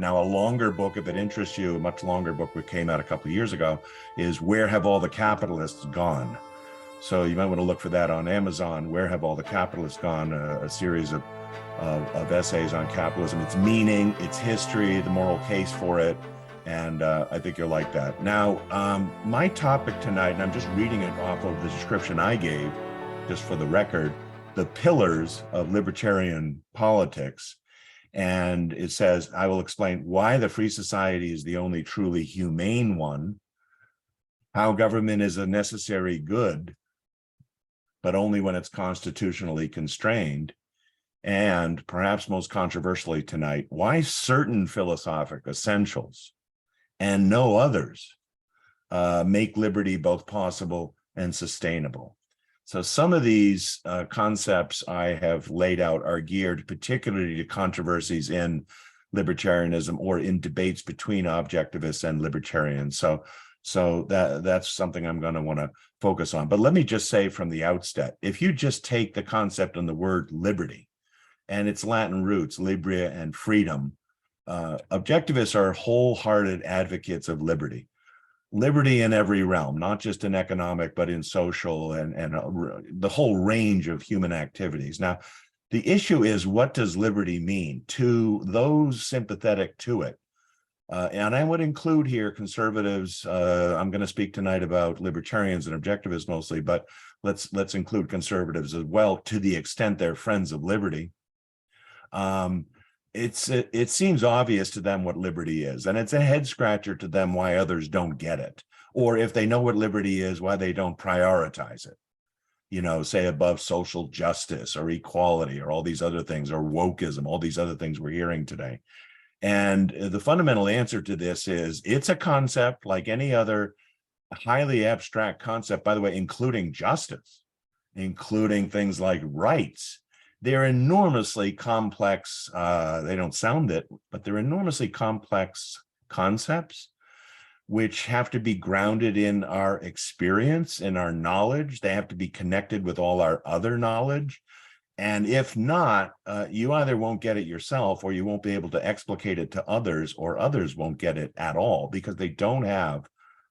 Now, a longer book, if it interests you, a much longer book that came out a couple of years ago, is Where Have All the Capitalists Gone? So you might want to look for that on Amazon. Where Have All the Capitalists Gone? A series of essays on capitalism, its meaning, its history, the moral case for it. And I think you'll like that. Now, my topic tonight, and I'm just reading it off of the description I gave, just for the record, the Pillars of Libertarian Politics. And it says, I will explain why the free society is the only truly humane one, how government is a necessary good, but only when it's constitutionally constrained, and perhaps most controversially tonight, why certain philosophic essentials and no others make liberty both possible and sustainable. So some of these concepts I have laid out are geared particularly to controversies in libertarianism or in debates between objectivists and libertarians. So that's something I'm going to want to focus on. But let me just say from the outset, if you just take the concept and the word liberty and its Latin roots, libria and freedom, objectivists are wholehearted advocates of liberty. Liberty in every realm, not just in economic, but in social and the whole range of human activities. Now, the issue is, what does liberty mean to those sympathetic to it? And I would include here conservatives. I'm going to speak tonight about libertarians and objectivists mostly, but let's include conservatives as well, to the extent they're friends of liberty. It seems obvious to them what liberty is, and it's a head scratcher to them why others don't get it, or if they know what liberty is, why they don't prioritize it, you know, say above social justice or equality or all these other things, or wokeism, all these other things we're hearing today. And the fundamental answer to this is, it's a concept like any other highly abstract concept, by the way, including justice, including things like rights. They're enormously complex. They don't sound it, but they're enormously complex concepts which have to be grounded in our experience, in our knowledge. They have to be connected with all our other knowledge. And if not, you either won't get it yourself, or you won't be able to explicate it to others, or others won't get it at all because they don't have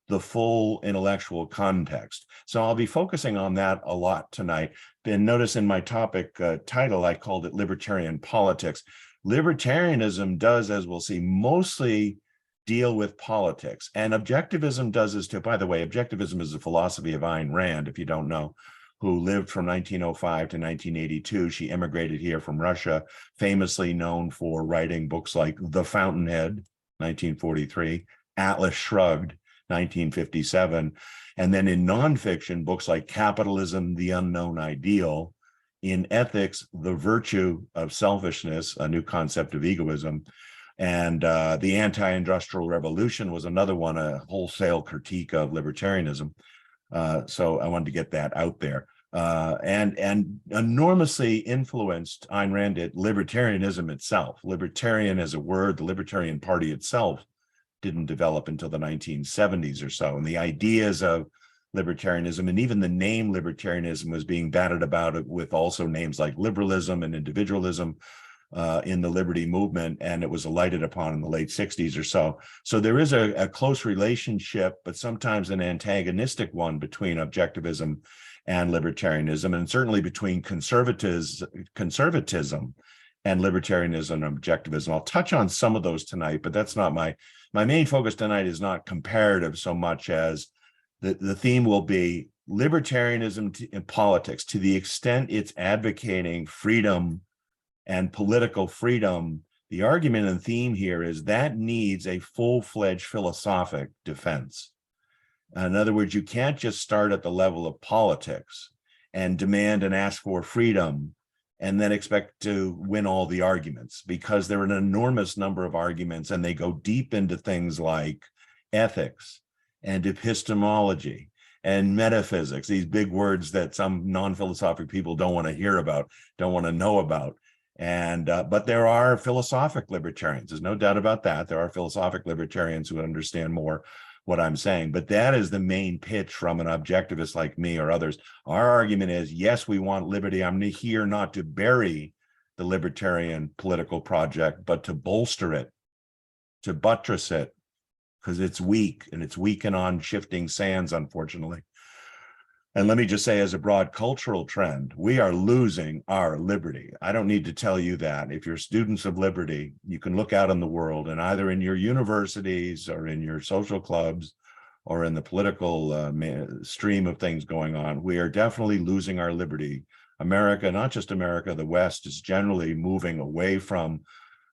the full intellectual context. So I'll be focusing on that a lot tonight. And notice in my topic title, I called it Libertarian Politics. Libertarianism does, as we'll see, mostly deal with politics. And objectivism does this too. By the way, objectivism is the philosophy of Ayn Rand, if you don't know, who lived from 1905 to 1982. She immigrated here from Russia, famously known for writing books like The Fountainhead, 1943, Atlas Shrugged, 1957, and then in nonfiction, books like Capitalism, The Unknown Ideal, in ethics, The Virtue of Selfishness, a new concept of egoism, and The Anti-Industrial Revolution was another one, a wholesale critique of libertarianism. So I wanted to get that out there. And enormously influenced, Ayn Rand, libertarianism itself. Libertarian as a word, the Libertarian Party itself didn't develop until the 1970s or so. And the ideas of libertarianism, and even the name libertarianism, was being batted about with also names like liberalism and individualism in the liberty movement, and it was alighted upon in the late 60s or so. So there is a close relationship, but sometimes an antagonistic one, between objectivism and libertarianism, and certainly between conservatism and libertarianism and objectivism. I'll touch on some of those tonight, but that's not my main focus tonight. Is not comparative so much as the theme will be libertarianism in politics, to the extent it's advocating freedom and political freedom. The argument and theme here is that needs a full-fledged philosophic defense. In other words, you can't just start at the level of politics and demand and ask for freedom and then expect to win all the arguments, because there are an enormous number of arguments, and they go deep into things like ethics and epistemology and metaphysics, these big words that some non-philosophic people don't want to hear about, don't want to know about. And but there are philosophic libertarians. There's no doubt about that. There are philosophic libertarians who understand more what I'm saying, but that is the main pitch from an objectivist like me or others. Our argument is, yes, we want liberty. I'm here not to bury the libertarian political project, but to bolster it to buttress it because it's weak and it's weakened on shifting sands, unfortunately. And let me just say, as a broad cultural trend, we are losing our liberty. I don't need to tell you that. If you're students of liberty, you can look out in the world, and either in your universities or in your social clubs or in the political stream of things going on, we are definitely losing our liberty. America, not just America, the West is generally moving away from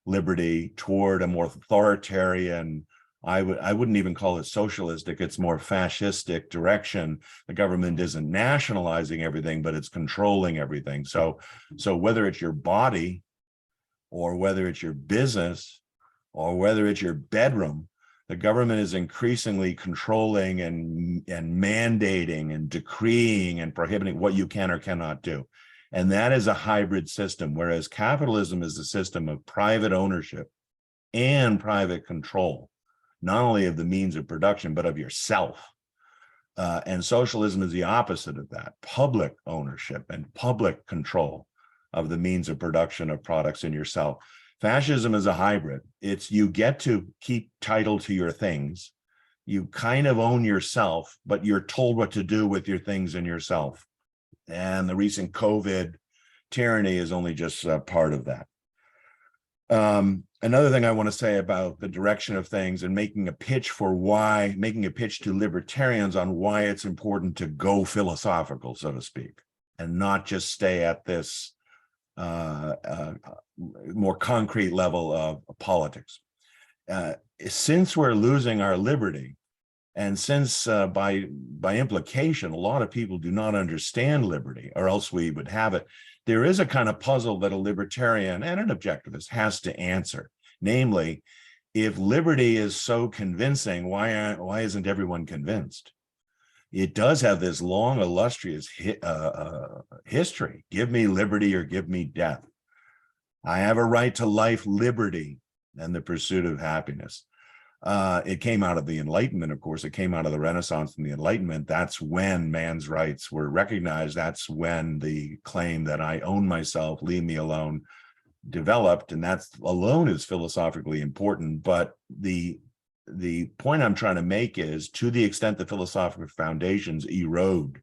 liberty toward a more authoritarian, I wouldn't even call it socialistic, it's more fascistic direction. The government isn't nationalizing everything, but it's controlling everything. So whether it's your body or whether it's your business or whether it's your bedroom, the government is increasingly controlling and mandating and decreeing and prohibiting what you can or cannot do. And that is a hybrid system, whereas capitalism is a system of private ownership and private control, not only of the means of production, but of yourself. And socialism is the opposite of that: public ownership and public control of the means of production of products in yourself. Fascism is a hybrid. It's you get to keep title to your things. You kind of own yourself, but you're told what to do with your things and yourself. And the recent COVID tyranny is only just part of that. Another thing I want to say about the direction of things and making a pitch to libertarians on why it's important to go philosophical, so to speak, and not just stay at this more concrete level of politics. Since we're losing our liberty, and since by implication, a lot of people do not understand liberty, or else we would have it, there is a kind of puzzle that a libertarian and an objectivist has to answer. Namely, if liberty is so convincing, why isn't everyone convinced? It does have this long, illustrious history. Give me liberty or give me death. I have a right to life, liberty, and the pursuit of happiness. It came out of the Enlightenment, of course. It came out of the Renaissance and the Enlightenment. That's when man's rights were recognized. That's when the claim that I own myself, leave me alone, developed. And that alone is philosophically important. But the point I'm trying to make is, to the extent the philosophical foundations erode,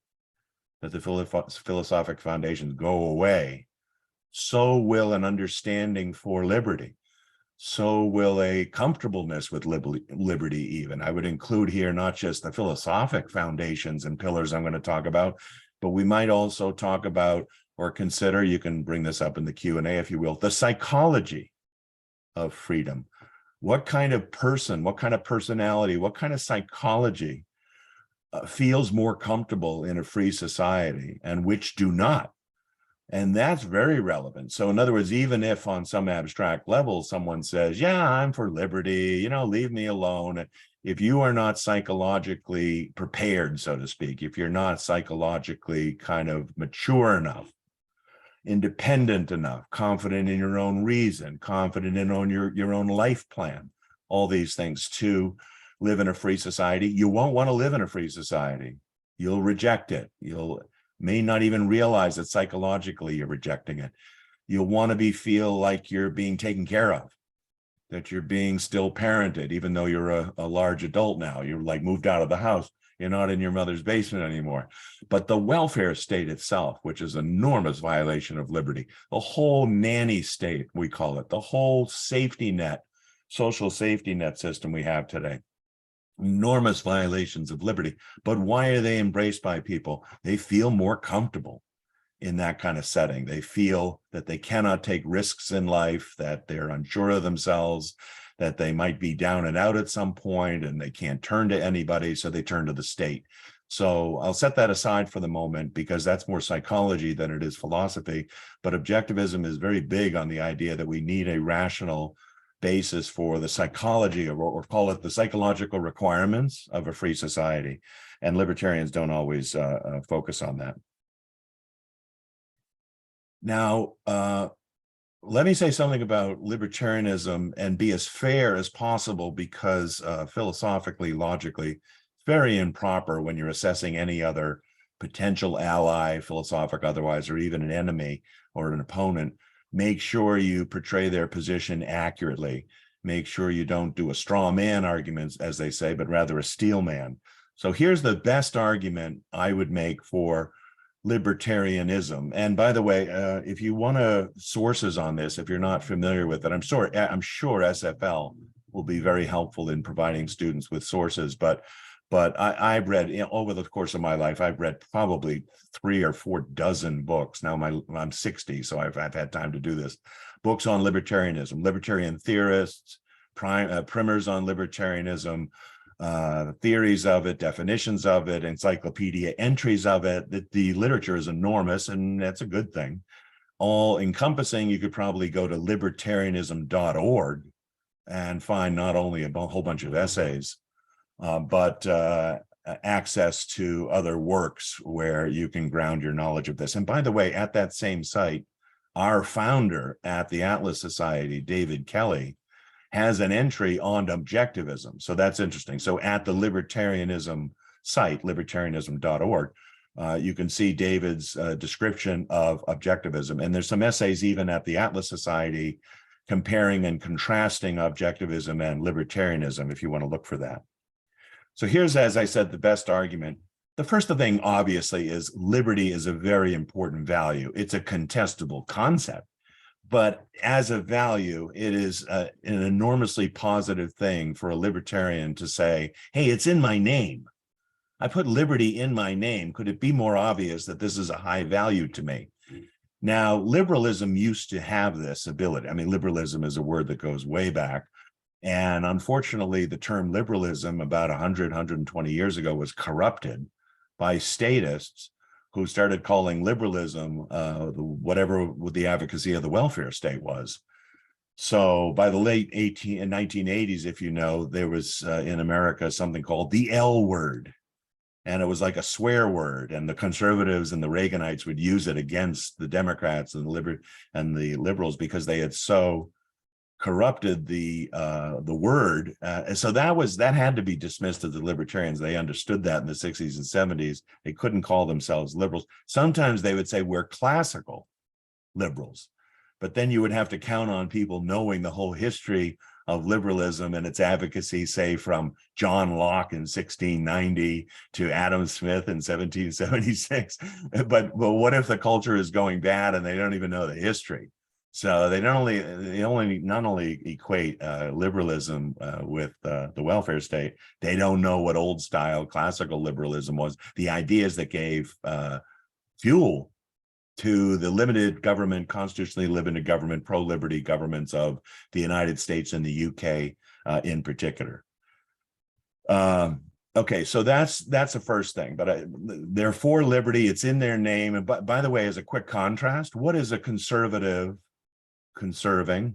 that the philosophic foundations go away, so will an understanding for liberty. So will a comfortableness with liberty even. I would include here not just the philosophic foundations and pillars I'm going to talk about, but we might also talk about or consider, you can bring this up in the Q&A if you will, the psychology of freedom. What kind of person, what kind of personality, what kind of psychology feels more comfortable in a free society and which do not? And that's very relevant. So in other words, even if on some abstract level, someone says, yeah, I'm for liberty, leave me alone. If you are not psychologically prepared, so to speak, if you're not psychologically kind of mature enough, independent enough, confident in your own reason, confident in your own life plan, all these things to live in a free society, you won't want to live in a free society. You'll reject it. You'll may not even realize that psychologically you're rejecting it. You'll want to feel like you're being taken care of, that you're being still parented, even though you're a large adult now. You're like moved out of the house. You're not in your mother's basement anymore. But the welfare state itself, which is an enormous violation of liberty, the whole nanny state, we call it, the whole safety net, social safety net system we have today, enormous violations of liberty. But why are they embraced by people? They feel more comfortable in that kind of setting. They feel that they cannot take risks in life, that they're unsure of themselves, that they might be down and out at some point and they can't turn to anybody, so they turn to the state. So I'll set that aside for the moment because that's more psychology than it is philosophy. But objectivism is very big on the idea that we need a rational basis for the psychology or call it the psychological requirements of a free society. And libertarians don't always focus on that. Now, let me say something about libertarianism and be as fair as possible because philosophically, logically, it's very improper when you're assessing any other potential ally, philosophic otherwise, or even an enemy or an opponent. Make sure you portray their position accurately. Make sure you don't do a straw man argument, as they say, but rather a steel man. So here's the best argument I would make for libertarianism. And by the way, if you want sources on this, if you're not familiar with it, I'm sure SFL will be very helpful in providing students with sources. But I've read, over the course of my life, I've read probably 3 or 4 dozen books. Now I'm 60, so I've had time to do this. Books on libertarianism, libertarian theorists, primers on libertarianism, theories of it, definitions of it, encyclopedia entries of it. The literature is enormous, and that's a good thing. All encompassing, you could probably go to libertarianism.org and find not only a whole bunch of essays, but access to other works where you can ground your knowledge of this. And by the way, at that same site, our founder at the Atlas Society, David Kelly, has an entry on objectivism. So that's interesting. So at the libertarianism site, libertarianism.org, you can see David's description of objectivism. And there's some essays even at the Atlas Society comparing and contrasting objectivism and libertarianism, if you want to look for that. So here's, as I said, the best argument. The first thing, obviously, is liberty is a very important value. It's a contestable concept. But as a value, it is an enormously positive thing for a libertarian to say, hey, it's in my name. I put liberty in my name. Could it be more obvious that this is a high value to me? Now, liberalism used to have this ability. I mean, liberalism is a word that goes way back. And unfortunately, the term liberalism about 100, 120 years ago was corrupted by statists who started calling liberalism whatever the advocacy of the welfare state was. So by the late 1980s, if you know, there was in America something called the L word. And it was like a swear word, and the conservatives and the Reaganites would use it against the Democrats and the liberals because they had so corrupted the word. So that had to be dismissed as the libertarians. They understood that in the 60s and 70s. They couldn't call themselves liberals. Sometimes they would say we're classical liberals, but then you would have to count on people knowing the whole history of liberalism and its advocacy, say from John Locke in 1690 to Adam Smith in 1776. But what if the culture is going bad and they don't even know the history? So they not only equate liberalism with the welfare state, they don't know what old style classical liberalism was. The ideas that gave fuel to the limited government, constitutionally limited government, pro-liberty governments of the United States and the UK in particular. Okay, so that's the first thing. But they're for liberty. It's in their name. And by the way, as a quick contrast, what is a conservative conserving?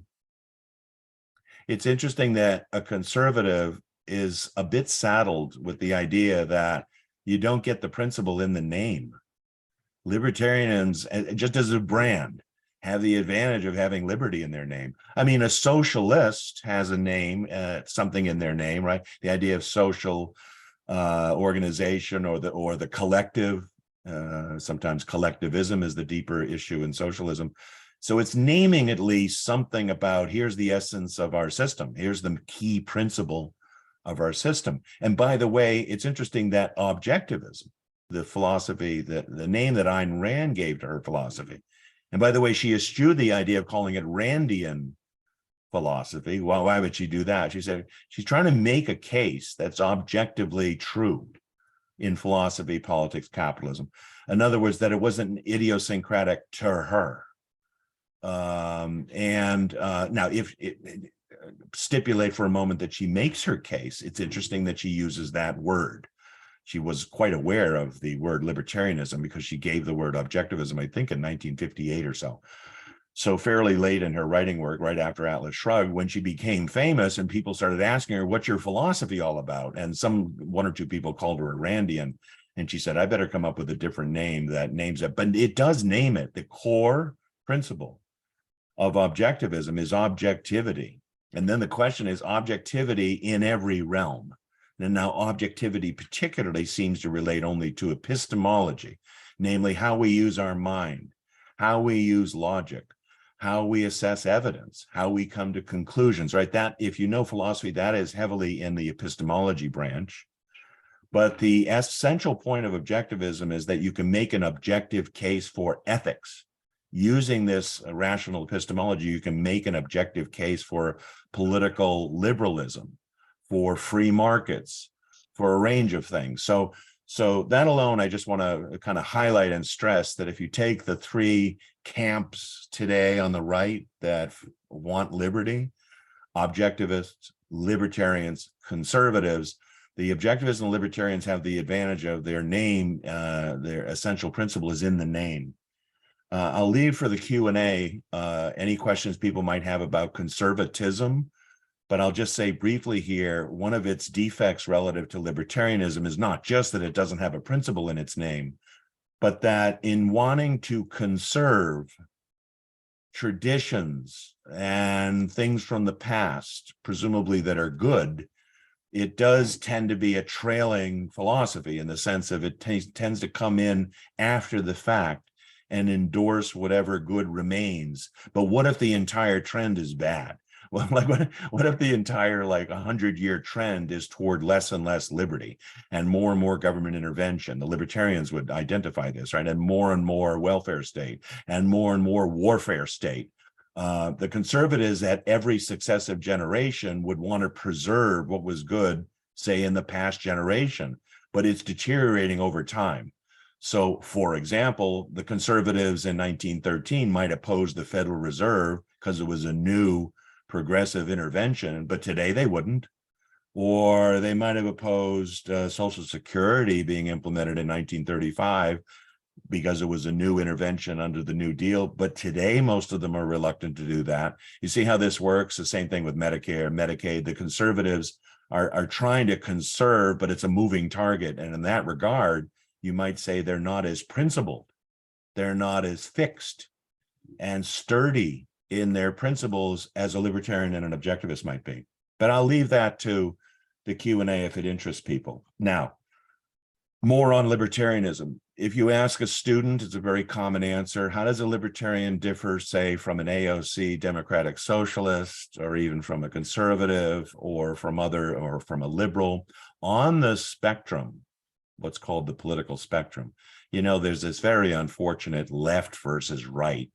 It's interesting that a conservative is a bit saddled with the idea that you don't get the principle in the name. Libertarians, just as a brand, have the advantage of having liberty in their name. I mean, a socialist has a name, something in their name, right? The idea of social organization or the collective. Sometimes collectivism is the deeper issue in socialism. So it's naming at least something about, here's the essence of our system. Here's the key principle of our system. And by the way, it's interesting that objectivism, the philosophy, the name that Ayn Rand gave to her philosophy. And by the way, she eschewed the idea of calling it Randian philosophy. Well, why would she do that? She said she's trying to make a case that's objectively true in philosophy, politics, capitalism. In other words, that it wasn't idiosyncratic to her. Now, if stipulate for a moment that she makes her case, it's interesting that she uses that word. She was quite aware of the word libertarianism because she gave the word objectivism, I think, in 1958 or so. So fairly late in her writing work, right after Atlas Shrugged, when she became famous and people started asking her, what's your philosophy all about? And one or two people called her a Randian. And she said, I better come up with a different name that names it. But it does name it. The core principle of objectivism is objectivity. And then the question is objectivity in every realm. And now objectivity particularly seems to relate only to epistemology, namely how we use our mind, how we use logic, how we assess evidence, how we come to conclusions, right? That, if you know philosophy, that is heavily in the epistemology branch. But the essential point of objectivism is that you can make an objective case for ethics. Using this rational epistemology, you can make an objective case for political liberalism, for free markets, for a range of things. So that alone, I just want to kind of highlight and stress that if you take the three camps today on the right that want liberty, objectivists, libertarians, conservatives, the objectivists and libertarians have the advantage of their name, their essential principle is in the name. I'll leave for the Q&A any questions people might have about conservatism, but I'll just say briefly here, one of its defects relative to libertarianism is not just that it doesn't have a principle in its name, but that in wanting to conserve traditions and things from the past, presumably that are good, it does tend to be a trailing philosophy in the sense of it tends to come in after the fact and endorse whatever good remains. But what if the entire trend is bad? Well, like what if the entire 100-year trend is toward less and less liberty and more government intervention? The libertarians would identify this, right? And more welfare state and more warfare state. The conservatives at every successive generation would want to preserve what was good, say in the past generation, but it's deteriorating over time. So, for example, the conservatives in 1913 might oppose the Federal Reserve because it was a new progressive intervention, but today they wouldn't. Or they might have opposed Social Security being implemented in 1935 because it was a new intervention under the New Deal. But today, most of them are reluctant to do that. You see how this works? The same thing with Medicare, Medicaid. The conservatives are trying to conserve, but it's a moving target. And in that regard, you might say they're not as principled. They're not as fixed and sturdy in their principles as a libertarian and an objectivist might be. But I'll leave that to the Q&A if it interests people. Now, more on libertarianism. If you ask a student, it's a very common answer. How does a libertarian differ, say, from an AOC democratic socialist, or even from a conservative, or from a liberal? On the spectrum, what's called the political spectrum, there's this very unfortunate left versus right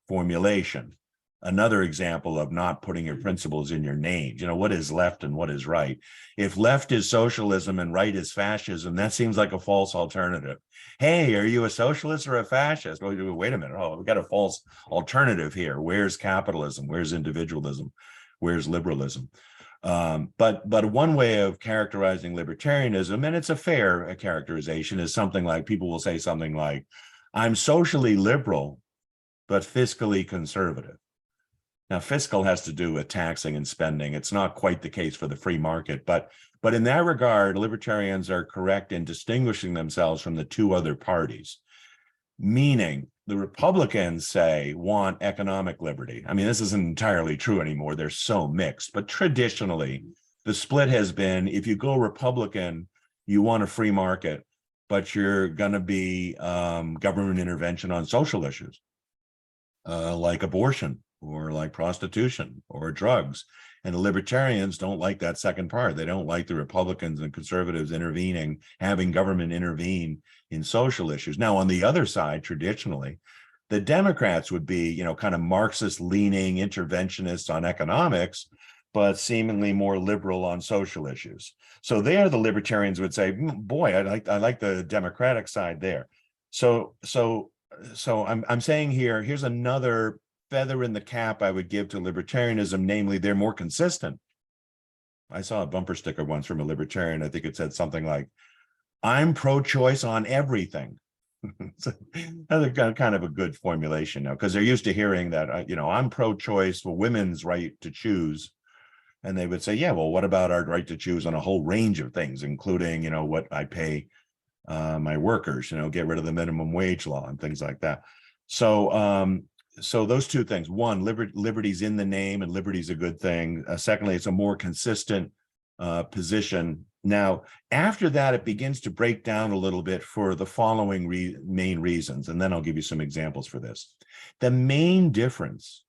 formulation. Another example of not putting your principles in your names. What is left and what is right? If left is socialism and right is fascism, that seems like a false alternative. Hey, are you a socialist or a fascist? Well, wait a minute. Oh, we've got a false alternative here. Where's capitalism? Where's individualism? Where's liberalism? But one way of characterizing libertarianism, and it's a fair characterization, is something like, people will say something like, I'm socially liberal, but fiscally conservative. Now, fiscal has to do with taxing and spending. It's not quite the case for the free market, but in that regard, libertarians are correct in distinguishing themselves from the two other parties, meaning the Republicans, say, want economic liberty. I mean, this isn't entirely true anymore. They're so mixed, but traditionally, the split has been, if you go Republican, you want a free market, but you're going to be government intervention on social issues, like abortion, or like prostitution or drugs. And the libertarians don't like that second part. They don't like the Republicans and conservatives intervening, having government intervene in social issues. Now, on the other side, traditionally, the Democrats would be, kind of Marxist-leaning interventionists on economics, but seemingly more liberal on social issues. So there, the libertarians would say, boy, I like the Democratic side there. So I'm saying here's another feather in the cap I would give to libertarianism, namely, they're more consistent. I saw a bumper sticker once from a libertarian. I think it said something like, I'm pro-choice on everything. So that's kind of a good formulation now, because they're used to hearing that, I'm pro-choice for women's right to choose. And they would say, yeah, well, what about our right to choose on a whole range of things, including, what I pay my workers, get rid of the minimum wage law and things like that. So those two things: one, liberty's in the name, and liberty's a good thing. Secondly, it's a more consistent position. Now, after that, it begins to break down a little bit for the following main reasons, and then I'll give you some examples for this. The main difference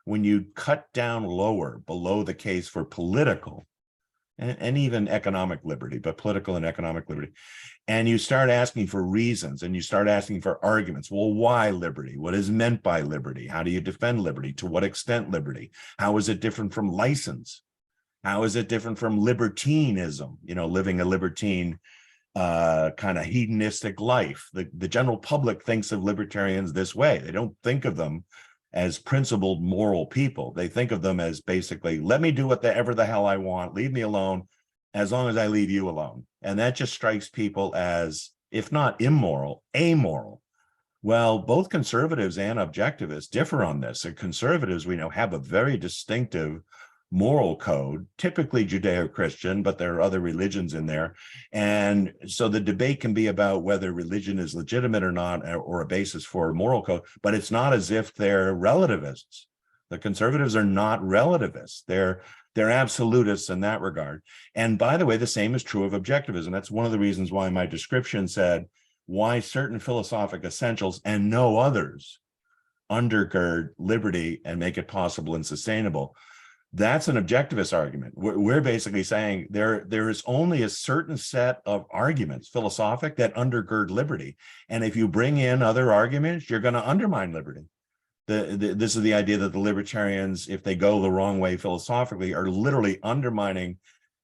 when you cut down lower below the case for political and even economic liberty, but political and economic liberty, and you start asking for reasons and you start asking for arguments. Well, why liberty? What is meant by liberty? How do you defend liberty? To what extent liberty? How is it different from license? How is it different from libertinism? You know, living a libertine kind of hedonistic life. The general public thinks of libertarians this way. They don't think of them as principled moral people. They think of them as basically, let me do whatever the hell I want, leave me alone, as long as I leave you alone. And that just strikes people as, if not immoral, amoral. Well, both conservatives and objectivists differ on this. And conservatives, we know, have a very distinctive moral code, typically Judeo-Christian, but there are other religions in there. And so the debate can be about whether religion is legitimate or not, or a basis for a moral code, but it's not as if they're relativists. The conservatives are not relativists. They're absolutists in that regard. And by the way, the same is true of objectivism. That's one of the reasons why my description said why certain philosophic essentials and no others undergird liberty and make it possible and sustainable. That's an objectivist argument. We're basically saying there is only a certain set of arguments, philosophic, that undergird liberty. And if you bring in other arguments, you're going to undermine liberty. This is the idea that the libertarians, if they go the wrong way philosophically, are literally undermining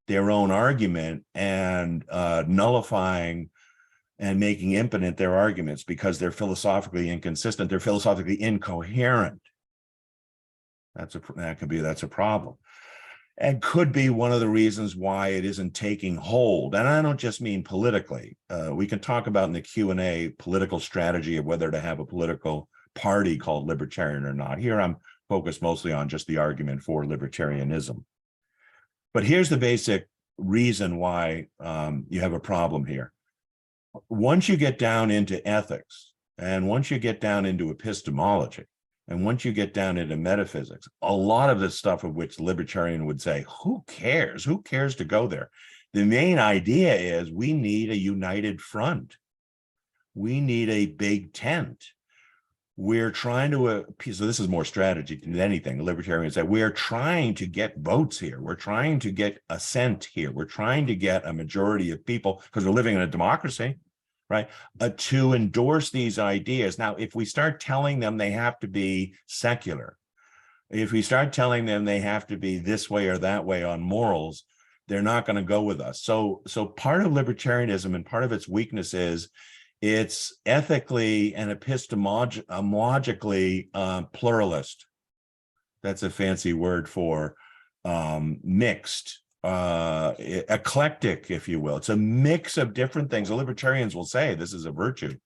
their own argument and nullifying and making impotent their arguments because they're philosophically inconsistent. They're philosophically incoherent. That's a problem, and could be one of the reasons why it isn't taking hold. And I don't just mean politically. We can talk about in the Q&A political strategy of whether to have a political party called libertarian or not. Here I'm focused mostly on just the argument for libertarianism. But here's the basic reason why you have a problem here. Once you get down into ethics, and once you get down into epistemology, and once you get down into metaphysics, a lot of the stuff of which the libertarian would say, who cares? Who cares to go there? The main idea is we need a united front. We need a big tent. We're trying to, so this is more strategy than anything. The libertarians say, we're trying to get votes here. We're trying to get assent here. We're trying to get a majority of people, because we're living in a democracy, right, to endorse these ideas. Now, if we start telling them they have to be secular, if we start telling them they have to be this way or that way on morals, they're not going to go with us. So part of libertarianism and part of its weakness is it's ethically and epistemologically pluralist. That's a fancy word for mixed. Eclectic, if you will. It's a mix of different things. The libertarians will say this is a virtue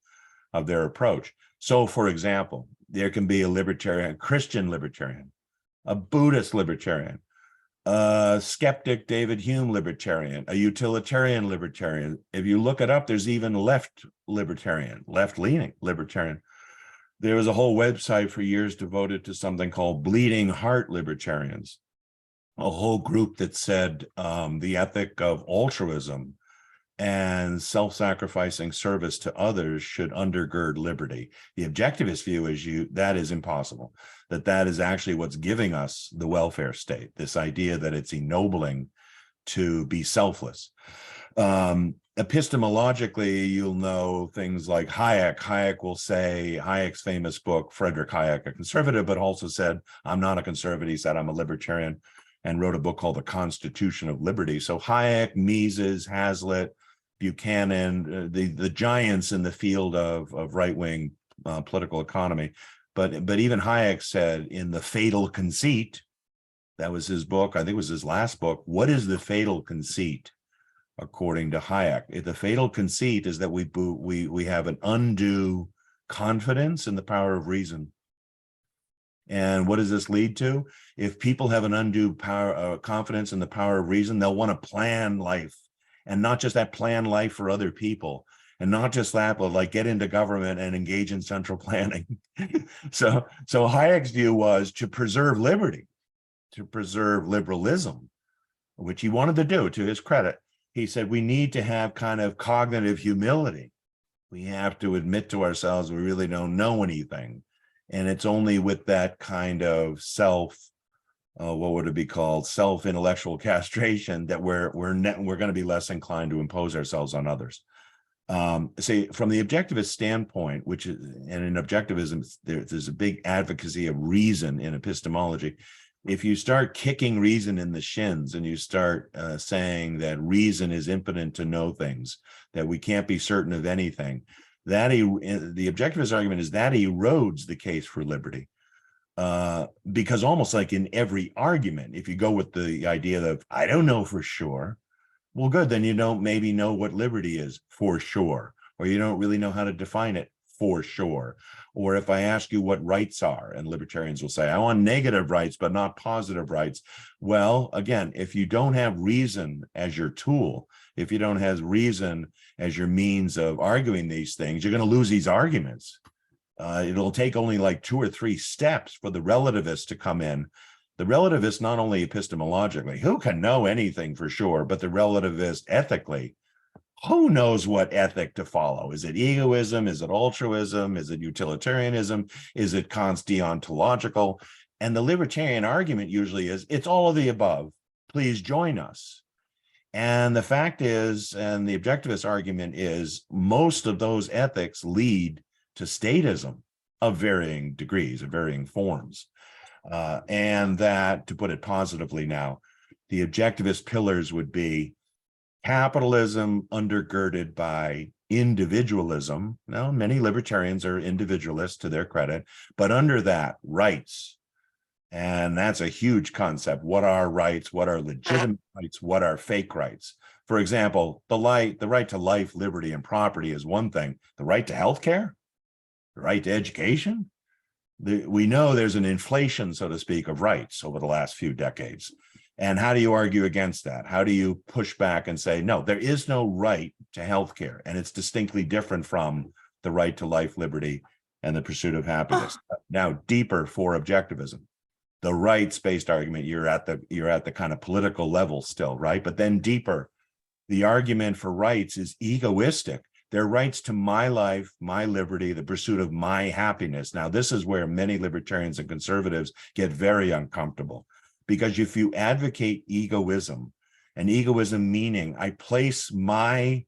of their approach. So, for example, there can be a libertarian, Christian libertarian, a Buddhist libertarian, a skeptic David Hume libertarian, a utilitarian libertarian. If you look it up, there's even left libertarian, left-leaning libertarian. There was a whole website for years devoted to something called bleeding heart libertarians, a whole group that said the ethic of altruism and self-sacrificing service to others should undergird liberty. The objectivist view is that is impossible, that is actually what's giving us the welfare state, this idea that it's ennobling to be selfless. Epistemologically, you'll know things like Hayek. Hayek will say, Hayek's famous book, Frederick Hayek, a conservative, but also said, I'm not a conservative. He said, I'm a libertarian, and wrote a book called The Constitution of Liberty. So Hayek, Mises, Hazlitt, Buchanan, the giants in the field of right-wing political economy. But even Hayek said in The Fatal Conceit, that was his book, I think it was his last book, what is the fatal conceit, according to Hayek? The fatal conceit is that we have an undue confidence in the power of reason. And what does this lead to? If people have an undue confidence in the power of reason, they'll want to plan life, and not just that, plan life for other people, and not just that, but like get into government and engage in central planning. So Hayek's view was to preserve liberty, to preserve liberalism, which he wanted to do, to his credit. He said we need to have kind of cognitive humility. We have to admit to ourselves we really don't know anything. And it's only with that kind of what would it be called? Self-intellectual castration that we're going to be less inclined to impose ourselves on others. See, from the objectivist standpoint, which is, and in objectivism, there's a big advocacy of reason in epistemology. If you start kicking reason in the shins and you start saying that reason is impotent to know things, that we can't be certain of anything, the objectivist argument is that erodes the case for liberty. Because almost like in every argument, if you go with the idea of, I don't know for sure, well, good, then you don't maybe know what liberty is for sure, or you don't really know how to define it for sure. Or if I ask you what rights are, and libertarians will say, I want negative rights, but not positive rights. Well, again, if you don't have reason as your tool, if you don't have reason as your means of arguing these things, you're going to lose these arguments. It'll take only like 2 or 3 steps for the relativist to come in. The relativist, not only epistemologically, who can know anything for sure, but the relativist ethically, who knows what ethic to follow? Is it egoism? Is it altruism? Is it utilitarianism? Is it Kant's deontological? And the libertarian argument usually is, it's all of the above. Please join us. And the fact is, and the objectivist argument is, most of those ethics lead to statism of varying degrees, of varying forms. And that, to put it positively now, the objectivist pillars would be capitalism undergirded by individualism. Now, many libertarians are individualists to their credit, but under that, rights. And that's a huge concept. What are rights? What are legitimate rights? What are fake rights? For example, the right to life, liberty, and property is one thing. The right to healthcare, the right to education. We know there's an inflation, so to speak, of rights over the last few decades. And how do you argue against that? How do you push back and say, no, there is no right to healthcare, and it's distinctly different from the right to life, liberty, and the pursuit of happiness? Now, deeper for objectivism, the rights-based argument, you're at the kind of political level still, right? But then deeper, the argument for rights is egoistic. Their rights to my life, my liberty, the pursuit of my happiness. Now, this is where many libertarians and conservatives get very uncomfortable, because if you advocate egoism, and egoism meaning I place my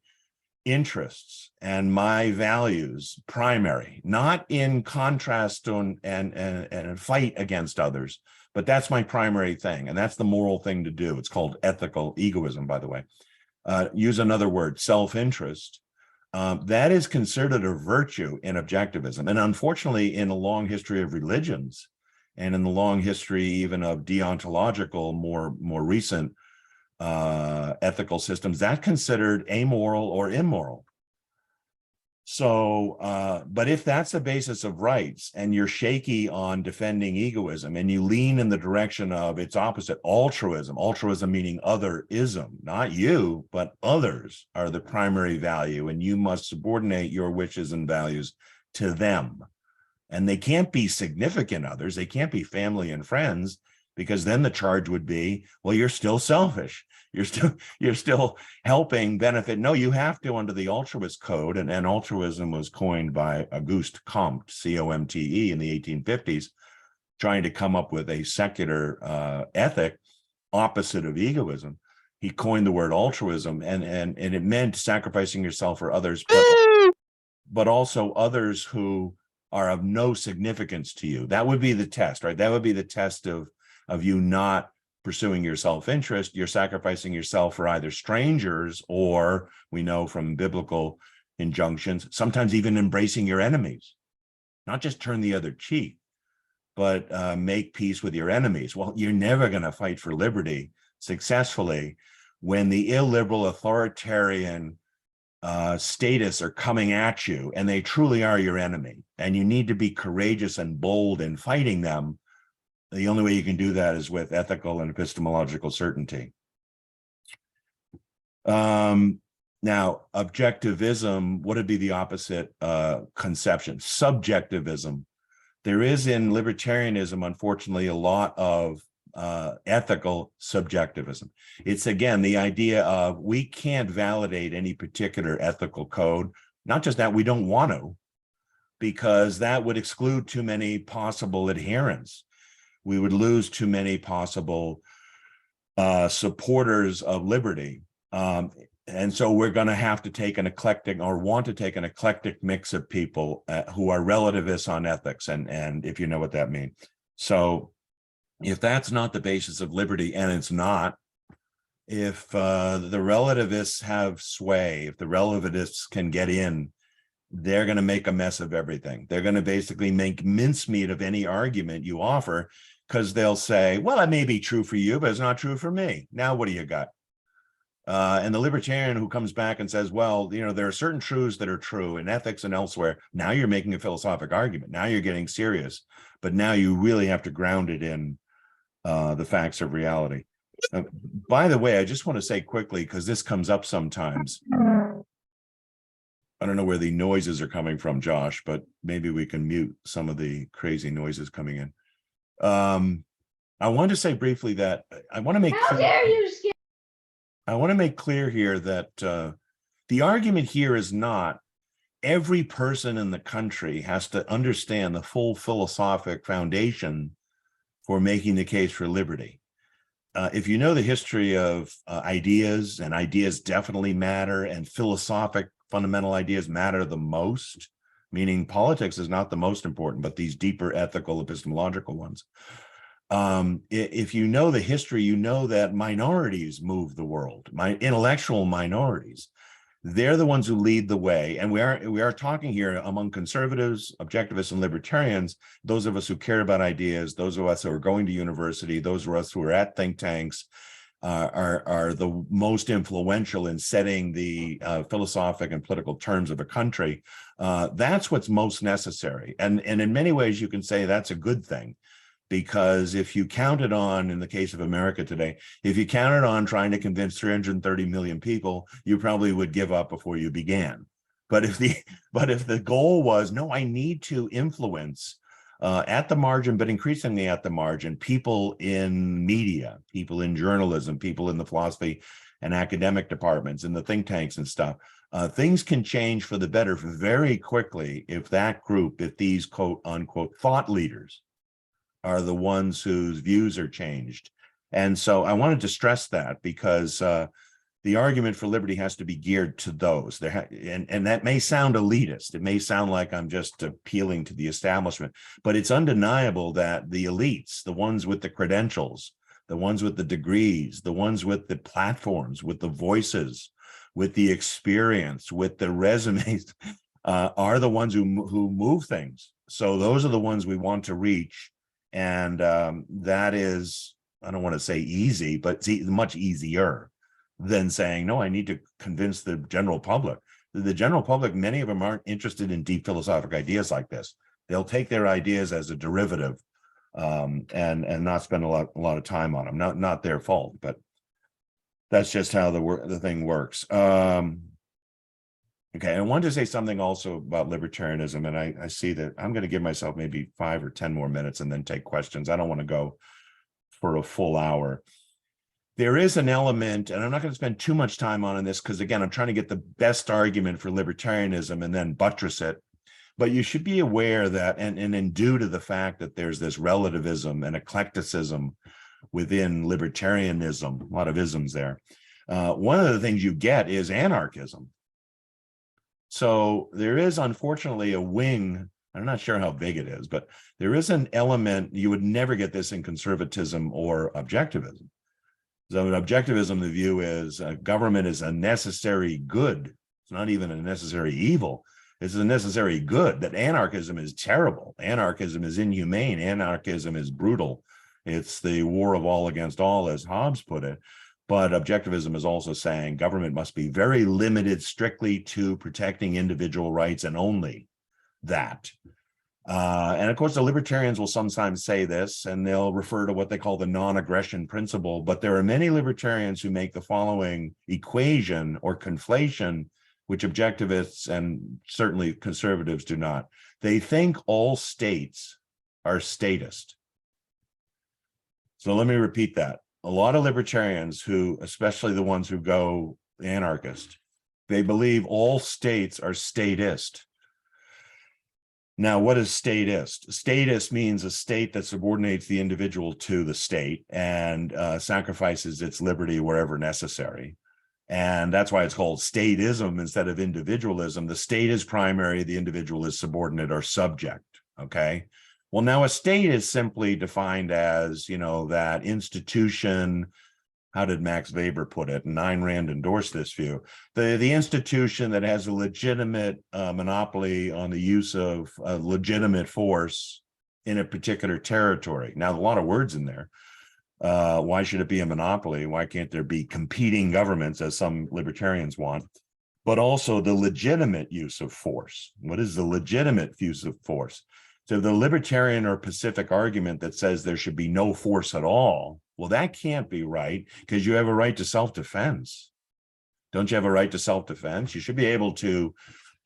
interests and my values primary, not in contrast to and fight against others, but that's my primary thing, and that's the moral thing to do. It's called ethical egoism, by the way. Use another word, self-interest. That is considered a virtue in objectivism. And unfortunately, in a long history of religions, and in the long history even of deontological, more recent ethical systems, that's considered amoral or immoral. So, but if that's the basis of rights, and you're shaky on defending egoism, and you lean in the direction of its opposite, altruism meaning otherism, not you, but others are the primary value, and you must subordinate your wishes and values to them. And they can't be significant others, they can't be family and friends, because then the charge would be, well, you're still selfish. You're still helping benefit. No, you have to under the altruist code, and altruism was coined by Auguste Comte, C-O-M-T-E, in the 1850s, trying to come up with a secular ethic opposite of egoism. He coined the word altruism, and it meant sacrificing yourself for others, but also others who are of no significance to you. That would be the test, right? That would be the test of you not pursuing your self-interest. You're sacrificing yourself for either strangers, or we know from biblical injunctions, sometimes even embracing your enemies. Not just turn the other cheek, but make peace with your enemies. Well, you're never going to fight for liberty successfully when the illiberal authoritarian statists are coming at you, and they truly are your enemy. And you need to be courageous and bold in fighting them. The only way you can do that is with ethical and epistemological certainty. Now, objectivism, what would be the opposite conception? Subjectivism. There is in libertarianism, unfortunately, a lot of ethical subjectivism. It's, again, the idea of we can't validate any particular ethical code. Not just that, we don't want to. because that would exclude too many possible adherents. We would lose too many possible supporters of liberty. And so we're going to have to take an eclectic, or want to take an eclectic mix of people who are relativists on ethics, and if you know what that means. So if that's not the basis of liberty, and it's not, if the relativists have sway, if the relativists can get in, they're going to make a mess of everything. They're going to basically make mincemeat of any argument you offer, because they'll say, well, it may be true for you, but it's not true for me. Now, what do you got? And the libertarian who comes back and says, well, you know, there are certain truths that are true in ethics and elsewhere. Now you're making a philosophic argument. Now you're getting serious, but now you really have to ground it in the facts of reality. By the way, I just want to say quickly, because this comes up sometimes. I don't know where the noises are coming from, Josh, but maybe we can mute some of the crazy noises coming in. I wanted to say briefly that I want to make How dare you, Skip? I want to make clear here that the argument here is not every person in the country has to understand the full philosophic foundation for making the case for liberty. If you know the history of ideas, and ideas definitely matter, and philosophic fundamental ideas matter the most, meaning politics is not the most important, but these deeper ethical epistemological ones. If you know the history, you know that minorities move the world, intellectual minorities. They're the ones who lead the way. And we are talking here among conservatives, objectivists, and libertarians, those of us who care about ideas, those of us who are going to university, those of us who are at think tanks, are the most influential in setting the philosophic and political terms of a country. That's what's most necessary. And in many ways, you can say that's a good thing. Because if you counted on, in the case of America today, if you counted on trying to convince 330 million people, you probably would give up before you began. But if the goal was, no, I need to influence at the margin, but increasingly at the margin, people in media, people in journalism, people in the philosophy and academic departments, in the think tanks and stuff, things can change for the better very quickly if that group, if these quote unquote thought leaders are the ones whose views are changed. And so I wanted to stress that, because the argument for liberty has to be geared to those. And that may sound elitist. It may sound like I'm just appealing to the establishment, but it's undeniable that the elites, the ones with the credentials, the ones with the degrees, the ones with the platforms, with the voices, with the experience, with the resumes, are the ones who move things. So those are the ones we want to reach. And that is, I don't want to say easy, but it's much easier than saying, no, I need to convince the general public. The general public, many of them aren't interested in deep philosophic ideas like this. They'll take their ideas as a derivative and not spend a lot of time on them. Not their fault, but that's just how the thing works. Okay, I wanted to say something also about libertarianism, and I see that I'm going to give myself maybe 5 or 10 more minutes and then take questions. I don't want to go for a full hour. There is an element, and I'm not going to spend too much time on this, because again, I'm trying to get the best argument for libertarianism and then buttress it. But you should be aware that, and in due to the fact that there's this relativism and eclecticism within libertarianism, a lot of isms there, one of the things you get is anarchism. So there is, unfortunately, a wing. I'm not sure how big it is, but there is an element. You would never get this in conservatism or objectivism. So in objectivism, the view is government is a necessary good. It's not even a necessary evil. It's a necessary good. That anarchism is terrible. Anarchism is inhumane. Anarchism is brutal. It's the war of all against all, as Hobbes put it. But objectivism is also saying government must be very limited strictly to protecting individual rights, and only that. And of course, the libertarians will sometimes say this, and they'll refer to what they call the non-aggression principle. But there are many libertarians who make the following equation or conflation, which objectivists and certainly conservatives do not. They think all states are statist. So let me repeat that. A lot of libertarians who, especially the ones who go anarchist, they believe all states are statist. Now, what is statist? Statist means a state that subordinates the individual to the state and sacrifices its liberty wherever necessary. And that's why it's called statism instead of individualism. The state is primary, the individual is subordinate or subject, okay? Well, now a state is simply defined as, that institution. How did Max Weber put it? And Ayn Rand endorsed this view. The institution that has a legitimate monopoly on the use of legitimate force in a particular territory. Now, a lot of words in there. Why should it be a monopoly? Why can't there be competing governments, as some libertarians want? But also the legitimate use of force. What is the legitimate use of force? So the libertarian or pacific argument that says there should be no force at all, well, that can't be right, because you have a right to self-defense. Don't you have a right to self-defense? You should be able to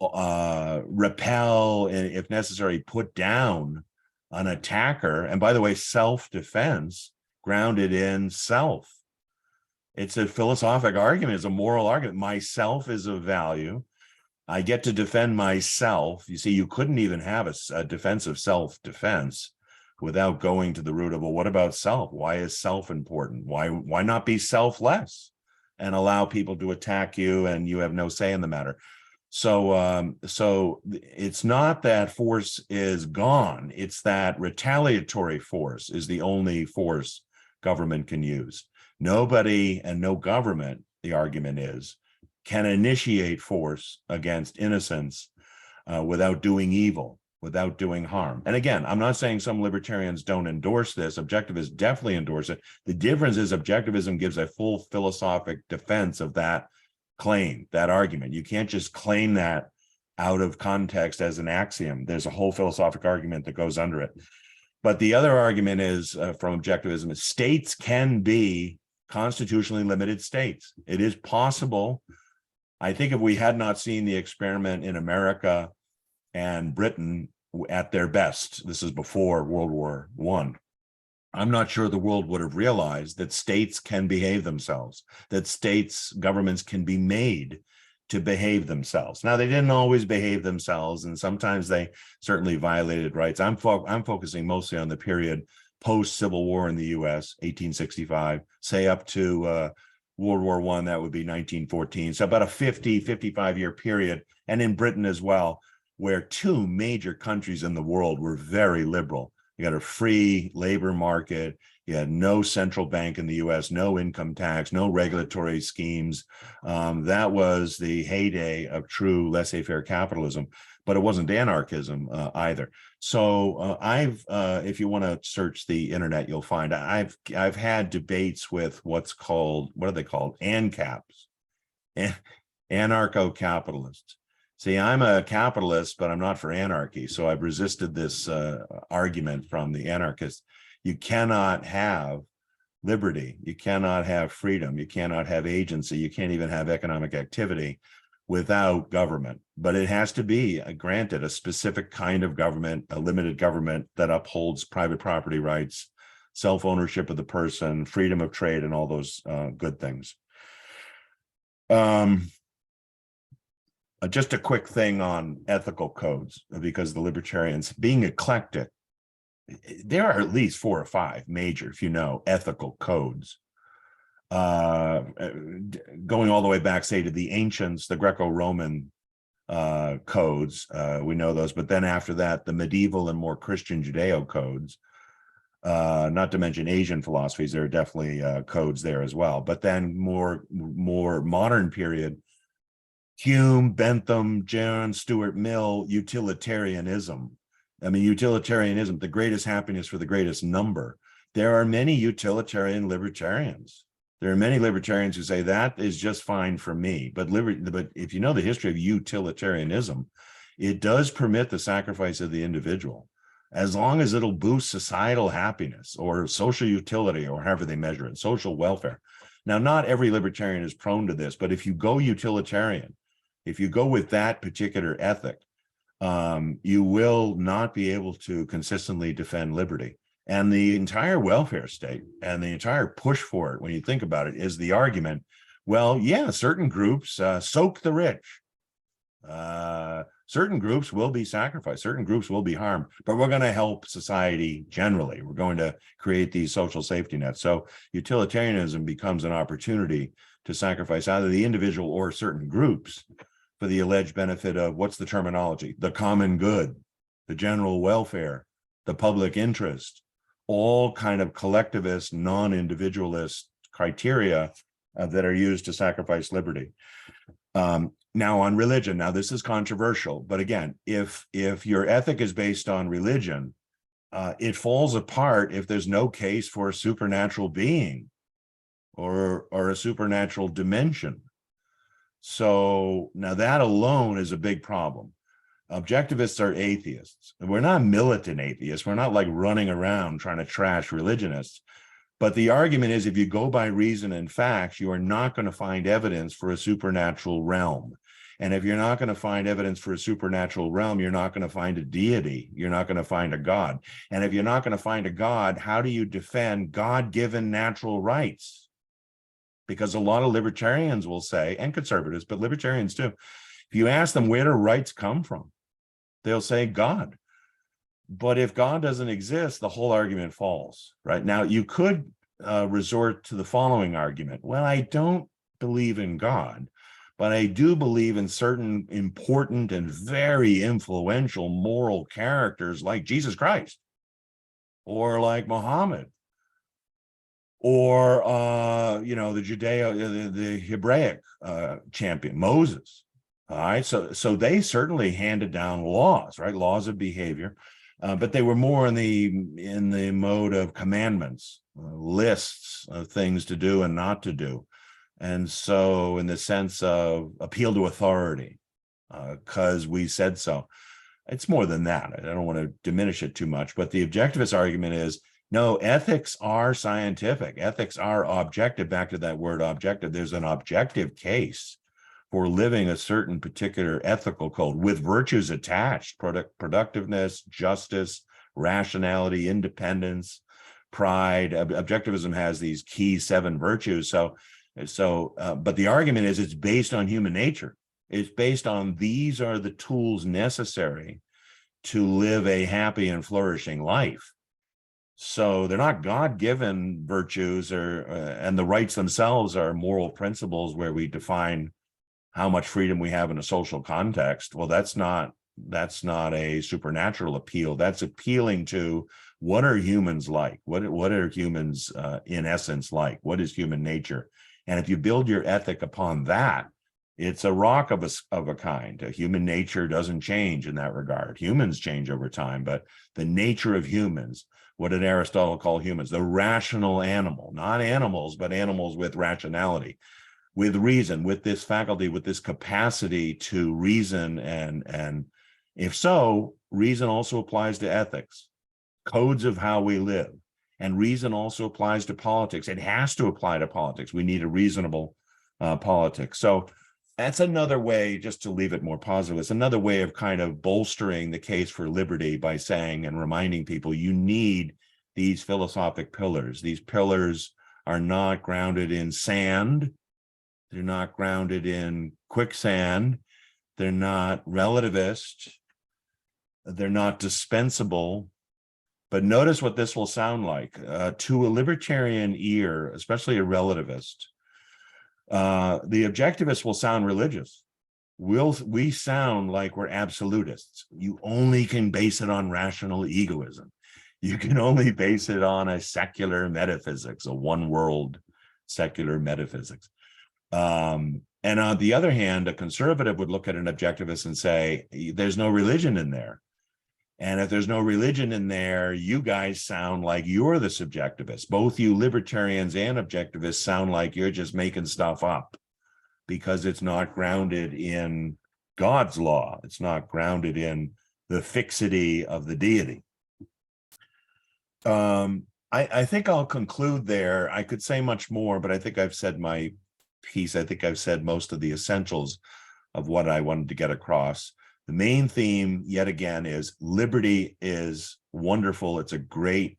repel and, if necessary, put down an attacker. And by the way, self-defense grounded in self. It's a philosophic argument. It's a moral argument. Myself is of value. I get to defend myself. You see, you couldn't even have a defensive self-defense without going to the root of, well, what about self? Why is self important? Why not be selfless and allow people to attack you and you have no say in the matter? So it's not that force is gone. It's that retaliatory force is the only force government can use. Nobody and no government, the argument is, can initiate force against innocents without doing evil, without doing harm. And again, I'm not saying some libertarians don't endorse this. Objectivists definitely endorse it. The difference is objectivism gives a full philosophic defense of that claim, that argument. You can't just claim that out of context as an axiom. There's a whole philosophic argument that goes under it. But the other argument is from objectivism is states can be constitutionally limited states. It is possible. I think if we had not seen the experiment in America and Britain at their best, this is before World War I, I'm not sure the world would have realized that states can behave themselves, that states, governments can be made to behave themselves. Now, they didn't always behave themselves, and sometimes they certainly violated rights. I'm focusing mostly on the period post-Civil War in the US, 1865, say up to World War I, that would be 1914. So about a 55-year period, and in Britain as well, where two major countries in the world were very liberal. You had a free labor market, you had no central bank in the US, no income tax, no regulatory schemes. That was the heyday of true laissez-faire capitalism, but it wasn't anarchism either. So if you want to search the internet, you'll find I've had debates with what are they called? ANCAPs, anarcho-capitalists. See, I'm a capitalist, but I'm not for anarchy. So I've resisted this argument from the anarchists. You cannot have liberty. You cannot have freedom. You cannot have agency. You can't even have economic activity without government. But it has to be, granted, a specific kind of government, a limited government that upholds private property rights, self-ownership of the person, freedom of trade, and all those good things. Just a quick thing on ethical codes, because the libertarians, being eclectic, there are at least 4 or 5 major, if you know, ethical codes, going all the way back, say, to the ancients, the Greco-Roman codes, we know those, but then after that, the medieval and more Christian Judeo codes, not to mention Asian philosophies, there are definitely codes there as well, but then more modern period, Hume, Bentham, John Stuart Mill, utilitarianism. I mean, utilitarianism, the greatest happiness for the greatest number. There are many utilitarian libertarians. There are many libertarians who say that is just fine for me. But if you know the history of utilitarianism, it does permit the sacrifice of the individual, as long as it'll boost societal happiness or social utility, or however they measure it, social welfare. Now, not every libertarian is prone to this, but if you go utilitarian, if you go with that particular ethic, you will not be able to consistently defend liberty. And the entire welfare state and the entire push for it, when you think about it, is the argument, well, yeah, certain groups soak the rich. Certain groups will be sacrificed, certain groups will be harmed, but we're going to help society generally. We're going to create these social safety nets. So utilitarianism becomes an opportunity to sacrifice either the individual or certain groups for the alleged benefit of, what's the terminology? The common good, the general welfare, the public interest, all kind of collectivist, non-individualist criteria that are used to sacrifice liberty. Now on religion, now this is controversial, but again, if your ethic is based on religion, it falls apart if there's no case for a supernatural being or a supernatural dimension. So now that alone is a big problem. Objectivists are atheists. We're not militant atheists. We're not like running around trying to trash religionists. But the argument is, if you go by reason and facts, you are not going to find evidence for a supernatural realm. And if you're not going to find evidence for a supernatural realm, you're not going to find a deity. You're not going to find a God. And if you're not going to find a God, how do you defend God-given natural rights? Because a lot of libertarians will say, and conservatives, but libertarians too, if you ask them, where do rights come from? They'll say God. But if God doesn't exist, the whole argument falls, right? Now, you could resort to the following argument. Well, I don't believe in God, but I do believe in certain important and very influential moral characters like Jesus Christ, or like Muhammad, or, the Hebraic champion, Moses. All right, so they certainly handed down laws, right? Laws of behavior. But they were more in the mode of commandments, lists of things to do and not to do. And so in the sense of appeal to authority, because we said so. It's more than that. I don't want to diminish it too much, but the objectivist argument is, no, ethics are scientific. Ethics are objective. Back to that word objective. There's an objective case for living a certain particular ethical code with virtues attached: productiveness, justice, rationality, independence, pride. Objectivism has these key 7 virtues. But the argument is, it's based on human nature. It's based on, these are the tools necessary to live a happy and flourishing life. So they're not God-given virtues, and the rights themselves are moral principles where we define how much freedom we have in a social context. Well, that's not a supernatural appeal. That's appealing to, what are humans like? What are humans in essence like? What is human nature? And if you build your ethic upon that, it's a rock of a kind. Human nature doesn't change in that regard. Humans change over time, but the nature of humans, what did Aristotle call humans? The rational animal, not animals, but animals with rationality, with reason, with this faculty, with this capacity to reason. And if so, reason also applies to ethics, codes of how we live. And reason also applies to politics. It has to apply to politics. We need a reasonable politics. So that's another way, just to leave it more positive, it's another way of kind of bolstering the case for liberty by saying and reminding people, you need these philosophic pillars. These pillars are not grounded in sand. They're not grounded in quicksand. They're not relativist. They're not dispensable. But notice what this will sound like to a libertarian ear, especially a relativist. The objectivist will sound religious. We sound like we're absolutists. You only can base it on rational egoism. You can only base it on a secular metaphysics, a one world secular metaphysics. And on the other hand, a conservative would look at an objectivist and say, there's no religion in there. And if there's no religion in there, you guys sound like you're the subjectivists. Both you libertarians and objectivists sound like you're just making stuff up because it's not grounded in God's law. It's not grounded in the fixity of the deity. I think I'll conclude there. I could say much more, but I think I've said my piece. I think I've said most of the essentials of what I wanted to get across. The main theme, yet again, is liberty is wonderful. It's a great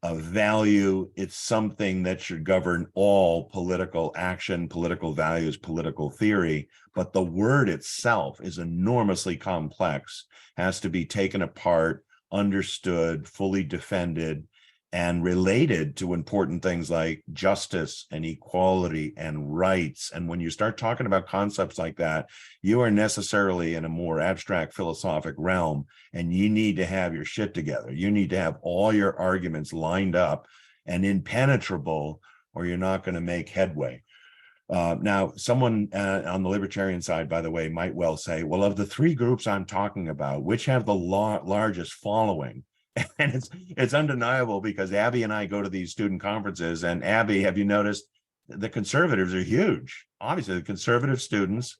a value. It's something that should govern all political action, political values, political theory. But the word itself is enormously complex, has to be taken apart, understood, fully defended, and related to important things like justice and equality and rights. And when you start talking about concepts like that, you are necessarily in a more abstract philosophic realm, and you need to have your shit together. You need to have all your arguments lined up and impenetrable, or you're not going to make headway. Now, someone on the libertarian side, by the way, might well say, well, of the three groups I'm talking about, which have the largest following? And it's undeniable, because Abby and I go to these student conferences, and Abby, have you noticed the conservatives are huge? Obviously, the conservative students,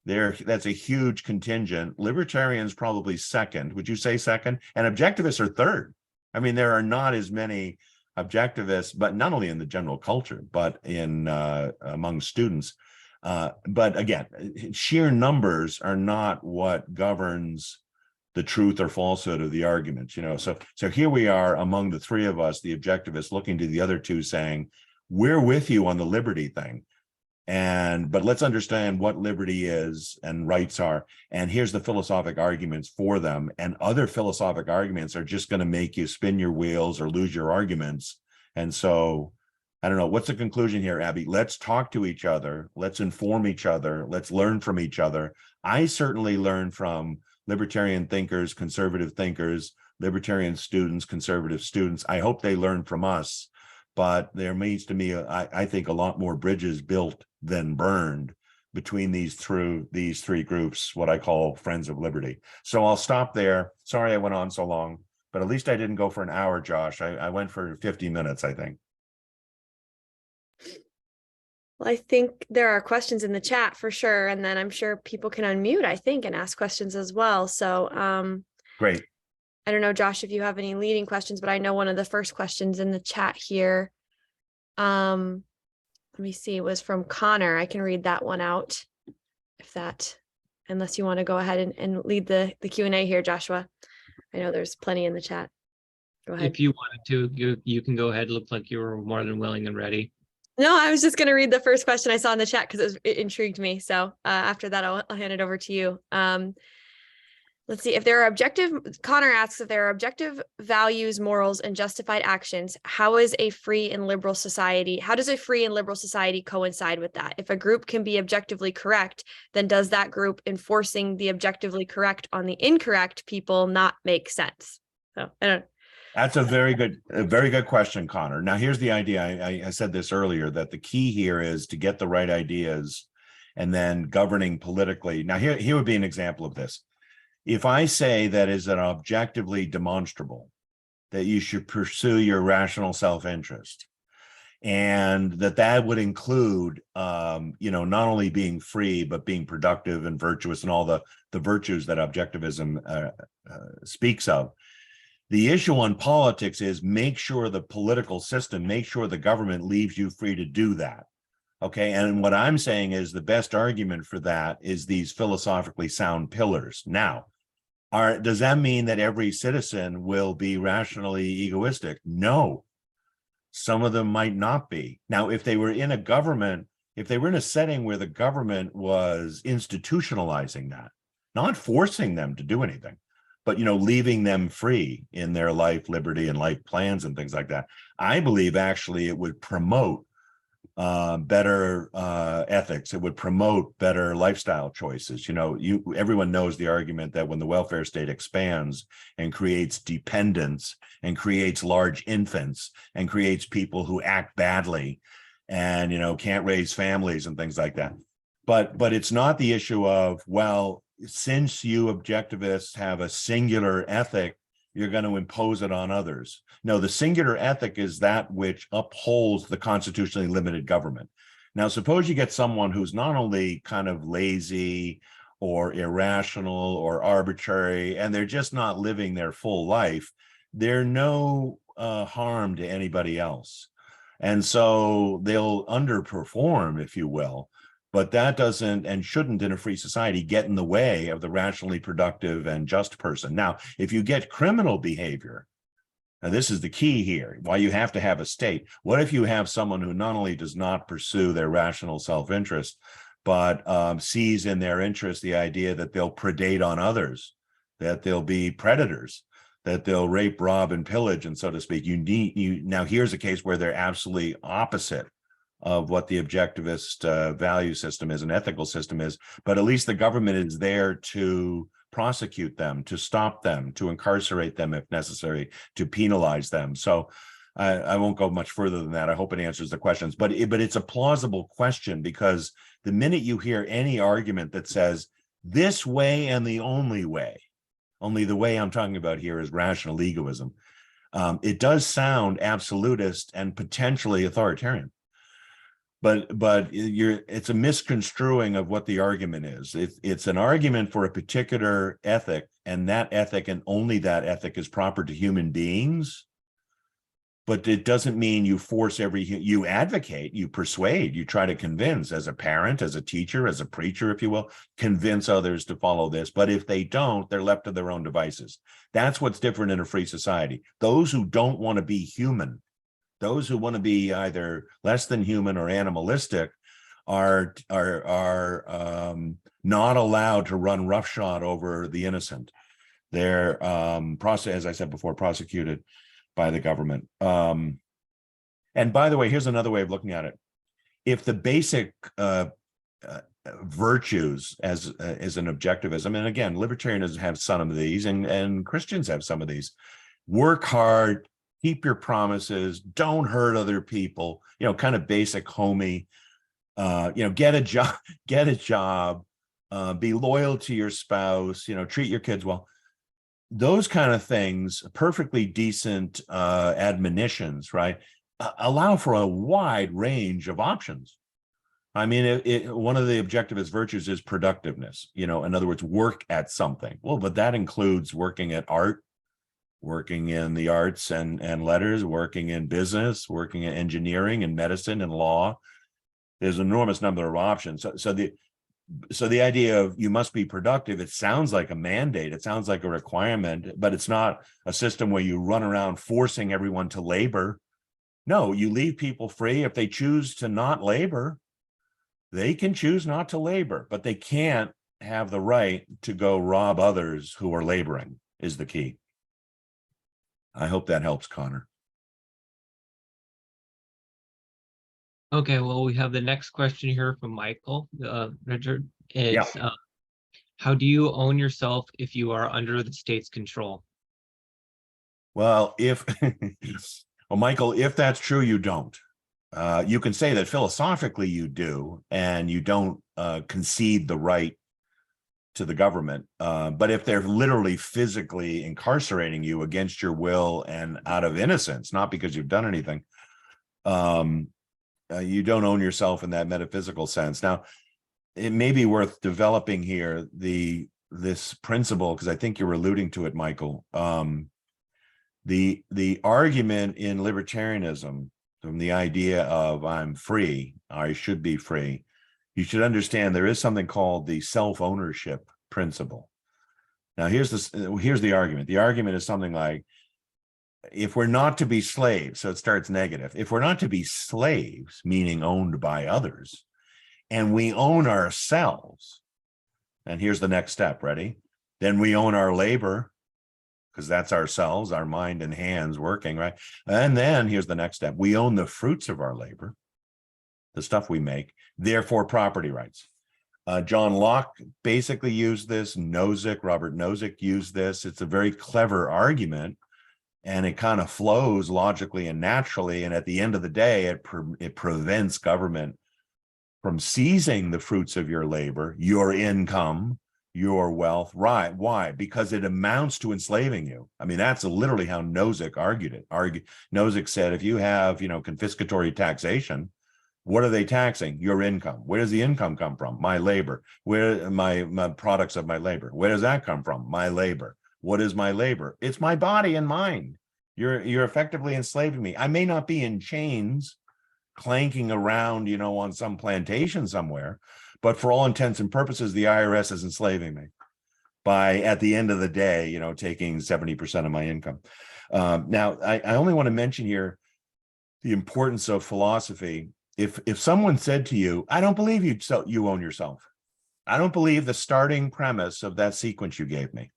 that's a huge contingent. Libertarians probably second. Would you say second? And objectivists are third. I mean, there are not as many objectivists, but not only in the general culture, but in among students. But again, sheer numbers are not what governs the truth or falsehood of the arguments, so here we are among the three of us, the objectivists, looking to the other two saying, we're with you on the liberty thing, but let's understand what liberty is and rights are, and here's the philosophic arguments for them, and other philosophic arguments are just going to make you spin your wheels or lose your arguments. And so I don't know, what's the conclusion here, Abby? Let's talk to each other, let's inform each other, let's learn from each other. I certainly learn from libertarian thinkers, conservative thinkers, libertarian students, conservative students. I hope they learn from us, but there needs to be, I think, a lot more bridges built than burned between these three groups, what I call Friends of Liberty. So I'll stop there. Sorry I went on so long, but at least I didn't go for an hour, Josh. I went for 50 minutes, I think. Well, I think there are questions in the chat for sure. And then I'm sure people can unmute, I think, and ask questions as well. So great. I don't know, Josh, if you have any leading questions, but I know one of the first questions in the chat here, let me see, it was from Connor. I can read that one out unless you want to go ahead and lead the Q&A here, Joshua. I know there's plenty in the chat. Go ahead. If you wanted to, you can go ahead. Look like you were more than willing and ready. No, I was just going to read the first question I saw in the chat because it intrigued me. So after that, I'll hand it over to you. Let's see if there are Connor asks if there are objective values, morals, and justified actions. How does a free and liberal society coincide with that? If a group can be objectively correct, then does that group enforcing the objectively correct on the incorrect people not make sense? So I don't know. That's a very good question, Connor. Now, here's the idea. I said this earlier, that the key here is to get the right ideas and then governing politically. Now, here would be an example of this. If I say that is an objectively demonstrable, that you should pursue your rational self-interest, and that would include, not only being free, but being productive and virtuous and all the virtues that objectivism speaks of. The issue on politics is make sure the political system, make sure the government leaves you free to do that. Okay. And what I'm saying is the best argument for that is these philosophically sound pillars. Now, does that mean that every citizen will be rationally egoistic? No. Some of them might not be. Now, if they were in a government, if they were in a setting where the government was institutionalizing that, not forcing them to do anything, but, leaving them free in their life, liberty, and life plans and things like that, I believe actually it would promote better ethics. It would promote better lifestyle choices. Everyone knows the argument that when the welfare state expands and creates dependence and creates large infants and creates people who act badly and, can't raise families and things like that. But it's not the issue of, well, since you objectivists have a singular ethic, you're going to impose it on others. No, the singular ethic is that which upholds the constitutionally limited government. Now, suppose you get someone who's not only kind of lazy or irrational or arbitrary, and they're just not living their full life. They're no harm to anybody else. And so they'll underperform, if you will. But that doesn't and shouldn't in a free society get in the way of the rationally productive and just person. Now, if you get criminal behavior, Now, this is the key here, why you have to have a state. What if you have someone who not only does not pursue their rational self-interest, but sees in their interest the idea that they'll predate on others, that they'll be predators, that they'll rape, rob, and pillage, and so to speak. Now here's a case where they're absolutely opposite of what the objectivist value system is, an ethical system is, but at least the government is there to prosecute them, to stop them, to incarcerate them if necessary, to penalize them. So I won't go much further than that. I hope it answers the questions, but it's a plausible question, because the minute you hear any argument that says this way and the only the way I'm talking about here is rational egoism, it does sound absolutist and potentially authoritarian. But it's a misconstruing of what the argument is. It's an argument for a particular ethic, and that ethic and only that ethic is proper to human beings. But it doesn't mean you force you advocate, you persuade, you try to convince, as a parent, as a teacher, as a preacher, if you will, convince others to follow this. But if they don't, they're left to their own devices. That's what's different in a free society. Those who don't want to be human, those who want to be either less than human or animalistic, are not allowed to run roughshod over the innocent. They're as I said before, prosecuted by the government. And by the way, here's another way of looking at it. If the basic virtues as an objectivism, and again, libertarians have some of these, and Christians have some of these: work hard, keep your promises, don't hurt other people, kind of basic homey, get a job, be loyal to your spouse, treat your kids well. Those kind of things, perfectly decent admonitions, right, allow for a wide range of options. I mean, one of the objectivist virtues is productiveness, in other words, work at something. Well, but that includes working at art, working in the arts and letters, working in business, working in engineering and medicine and law. There's an enormous number of options. So the idea of you must be productive, it sounds like a mandate, it sounds like a requirement, but it's not a system where you run around forcing everyone to labor. No, you leave people free. If they choose to not labor, they can choose not to labor, but they can't have the right to go rob others who are laboring, is the key. I hope that helps, Connor. Okay, well, we have the next question here from Michael, Richard. It's, how do you own yourself if you are under the state's control? Well, well, Michael, if that's true, you don't. You can say that philosophically you do, and you don't concede the right to the government. But if they're literally physically incarcerating you against your will and out of innocence, not because you've done anything, you don't own yourself in that metaphysical sense. Now, it may be worth developing here this principle, because I think you're alluding to it, Michael. The argument in libertarianism from the idea of I'm free, I should be free, you should understand there is something called the self-ownership principle. Now, here's the argument. The argument is something like, if we're not to be slaves, so it starts negative. If we're not to be slaves, meaning owned by others, and we own ourselves, and here's the next step, ready? Then we own our labor, because that's ourselves, our mind and hands working, right? And then here's the next step. We own the fruits of our labor, the stuff we make, therefore property rights. John Locke basically used this. Robert Nozick used this. It's a very clever argument, and it kind of flows logically and naturally. And at the end of the day, it prevents government from seizing the fruits of your labor, your income, your wealth. Right? Why? Because it amounts to enslaving you. I mean, that's literally how Nozick argued it. Nozick said, if you have, confiscatory taxation, what are they taxing? Your income. Where does the income come from? My labor. Where my products of my labor? Where does that come from? My labor. What is my labor? It's my body and mind. You're effectively enslaving me. I may not be in chains, clanking around, on some plantation somewhere, but for all intents and purposes, the IRS is enslaving me by, at the end of the day, taking 70% of my income. Now, I only want to mention here the importance of philosophy. If someone said to you, I don't believe you own yourself. I don't believe the starting premise of that sequence you gave me.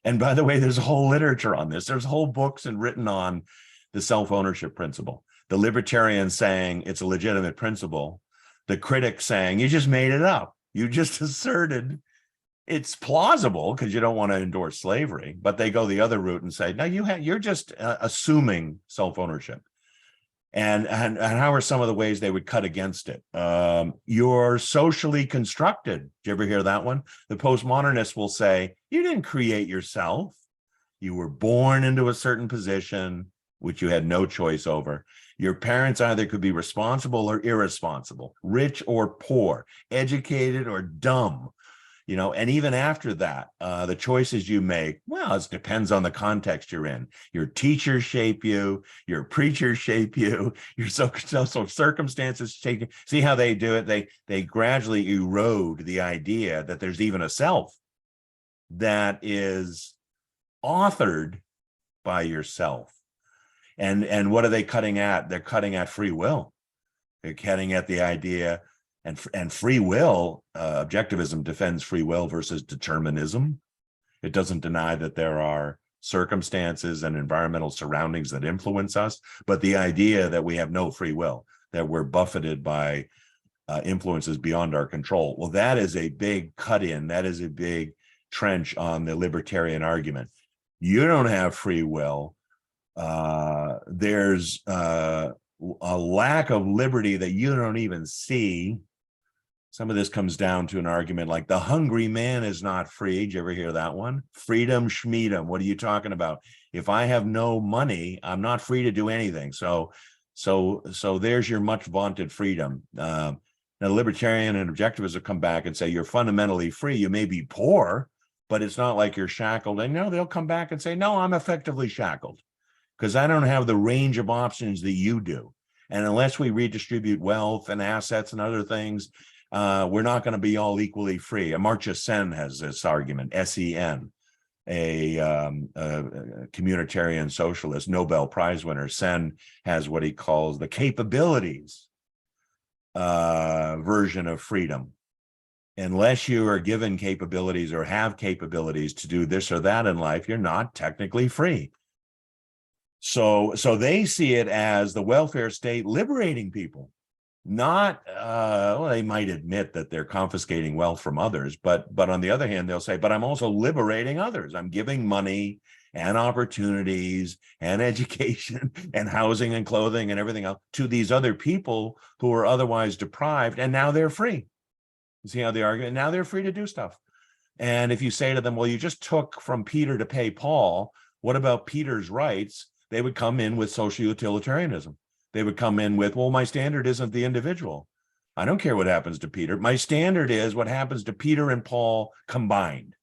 And by the way, there's a whole literature on this. There's whole books and written on the self-ownership principle. The libertarians saying it's a legitimate principle. The critics saying you just made it up. You just asserted it's plausible because you don't want to endorse slavery, but they go the other route and say, no, you're just assuming self-ownership. And how are some of the ways they would cut against it? You're socially constructed. Did you ever hear that one? The postmodernists will say, you didn't create yourself. You were born into a certain position, which you had no choice over. Your parents either could be responsible or irresponsible, rich or poor, educated or dumb. You know, and even after that, the choices you make, well, it depends on the context you're in. Your teachers shape you, your preachers shape you, your social circumstances shape you. See how they do it? They gradually erode the idea that there's even a self that is authored by yourself. And what are they cutting at? They're cutting at free will. They're cutting at the idea. And free will, objectivism defends free will versus determinism. It doesn't deny that there are circumstances and environmental surroundings that influence us, but the idea that we have no free will, that we're buffeted by influences beyond our control, well, that is a big cut-in. That is a big trench on the libertarian argument. You don't have free will. There's a lack of liberty that you don't even see. Some of this comes down to an argument like the hungry man is not free. Did you ever hear that one? Freedom, schmeedom. What are you talking about? If I have no money, I'm not free to do anything. So there's your much vaunted freedom. Now, libertarian and objectivists have come back and say you're fundamentally free. You may be poor, but it's not like you're shackled. And no, they'll come back and say, no, I'm effectively shackled because I don't have the range of options that you do. And unless we redistribute wealth and assets and other things, we're not going to be all equally free. Amartya Sen has this argument, S-E-N, a communitarian socialist, Nobel Prize winner. Sen has what he calls the capabilities version of freedom. Unless you are given capabilities or have capabilities to do this or that in life, you're not technically free. So they see it as the welfare state liberating people. Not, well, they might admit that they're confiscating wealth from others, but on the other hand, they'll say, but I'm also liberating others. I'm giving money and opportunities and education and housing and clothing and everything else to these other people who are otherwise deprived, and now they're free. You see how they argue? Now they're free to do stuff. And if you say to them, well, you just took from Peter to pay Paul, what about Peter's rights? They would come in with social utilitarianism. They would come in with, well, my standard isn't the individual. I don't care what happens to Peter. My standard is what happens to Peter and Paul combined.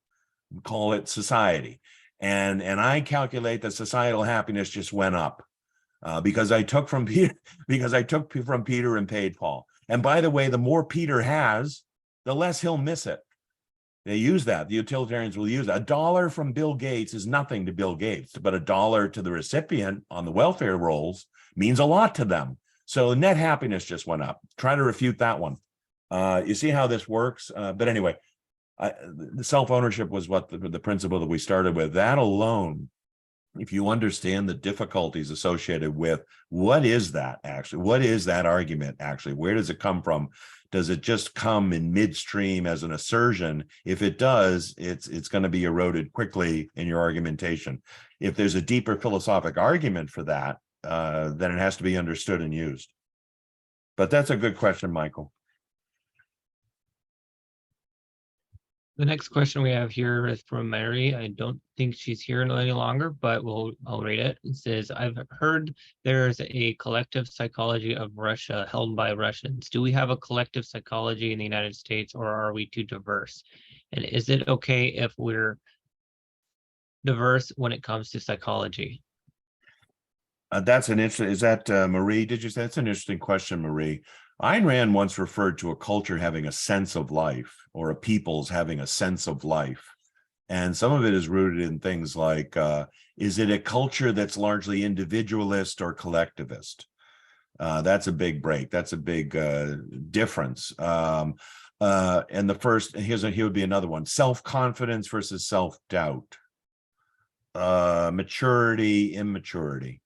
We call it society. And I calculate that societal happiness just went up because I took from Peter, and paid Paul. And by the way, the more Peter has, the less he'll miss it. They use that. The utilitarians will use that. $1 from Bill Gates is nothing to Bill Gates, but $1 to the recipient on the welfare rolls means a lot to them. So net happiness just went up. Try to refute that one. You see how this works? But anyway, the self-ownership was what the principle that we started with. That alone, if you understand the difficulties associated with what is that actually? What is that argument actually? Where does it come from? Does it just come in midstream as an assertion? If it does, it's going to be eroded quickly in your argumentation. If there's a deeper philosophic argument for that, then it has to be understood and used. But that's a good question, Michael. The next question we have here is from Mary. I don't think she's here any longer, but I'll read it. It says, I've heard there's a collective psychology of Russia held by Russians. Do we have a collective psychology in the United States, or are we too diverse? And is it okay if we're diverse when it comes to psychology? That's an interesting, is that Marie? Did you say? That's an interesting question, Marie. Ayn Rand once referred to a culture having a sense of life, or a people's having a sense of life. And some of it is rooted in things like, is it a culture that's largely individualist or collectivist? That's a big break. That's a big difference. And the first, here would be another one: self-confidence versus self-doubt, maturity, immaturity.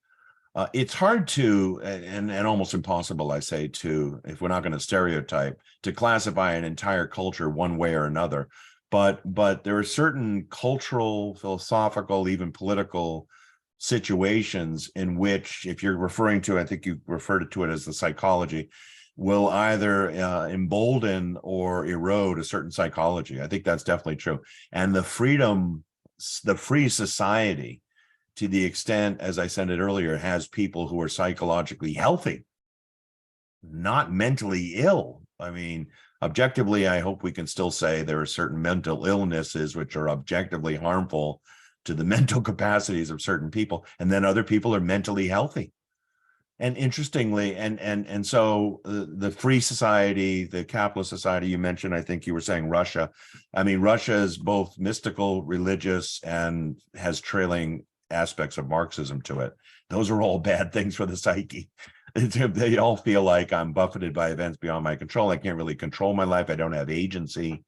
It's hard to, and almost impossible, I say, to, if we're not going to stereotype, to classify an entire culture one way or another. But there are certain cultural, philosophical, even political situations in which, if you're referring to, I think you referred to it as the psychology, will either embolden or erode a certain psychology. I think that's definitely true. And the free society, to the extent, as I said it earlier, has people who are psychologically healthy, not mentally ill. I mean, objectively, I hope we can still say there are certain mental illnesses which are objectively harmful to the mental capacities of certain people, and then other people are mentally healthy. And interestingly, and so the free society, the capitalist society you mentioned, I think you were saying Russia. I mean, Russia is both mystical, religious, and has trailing aspects of Marxism to it. Those are all bad things for the psyche. They all feel like I'm buffeted by events beyond my control. I can't really control my life. I don't have agency.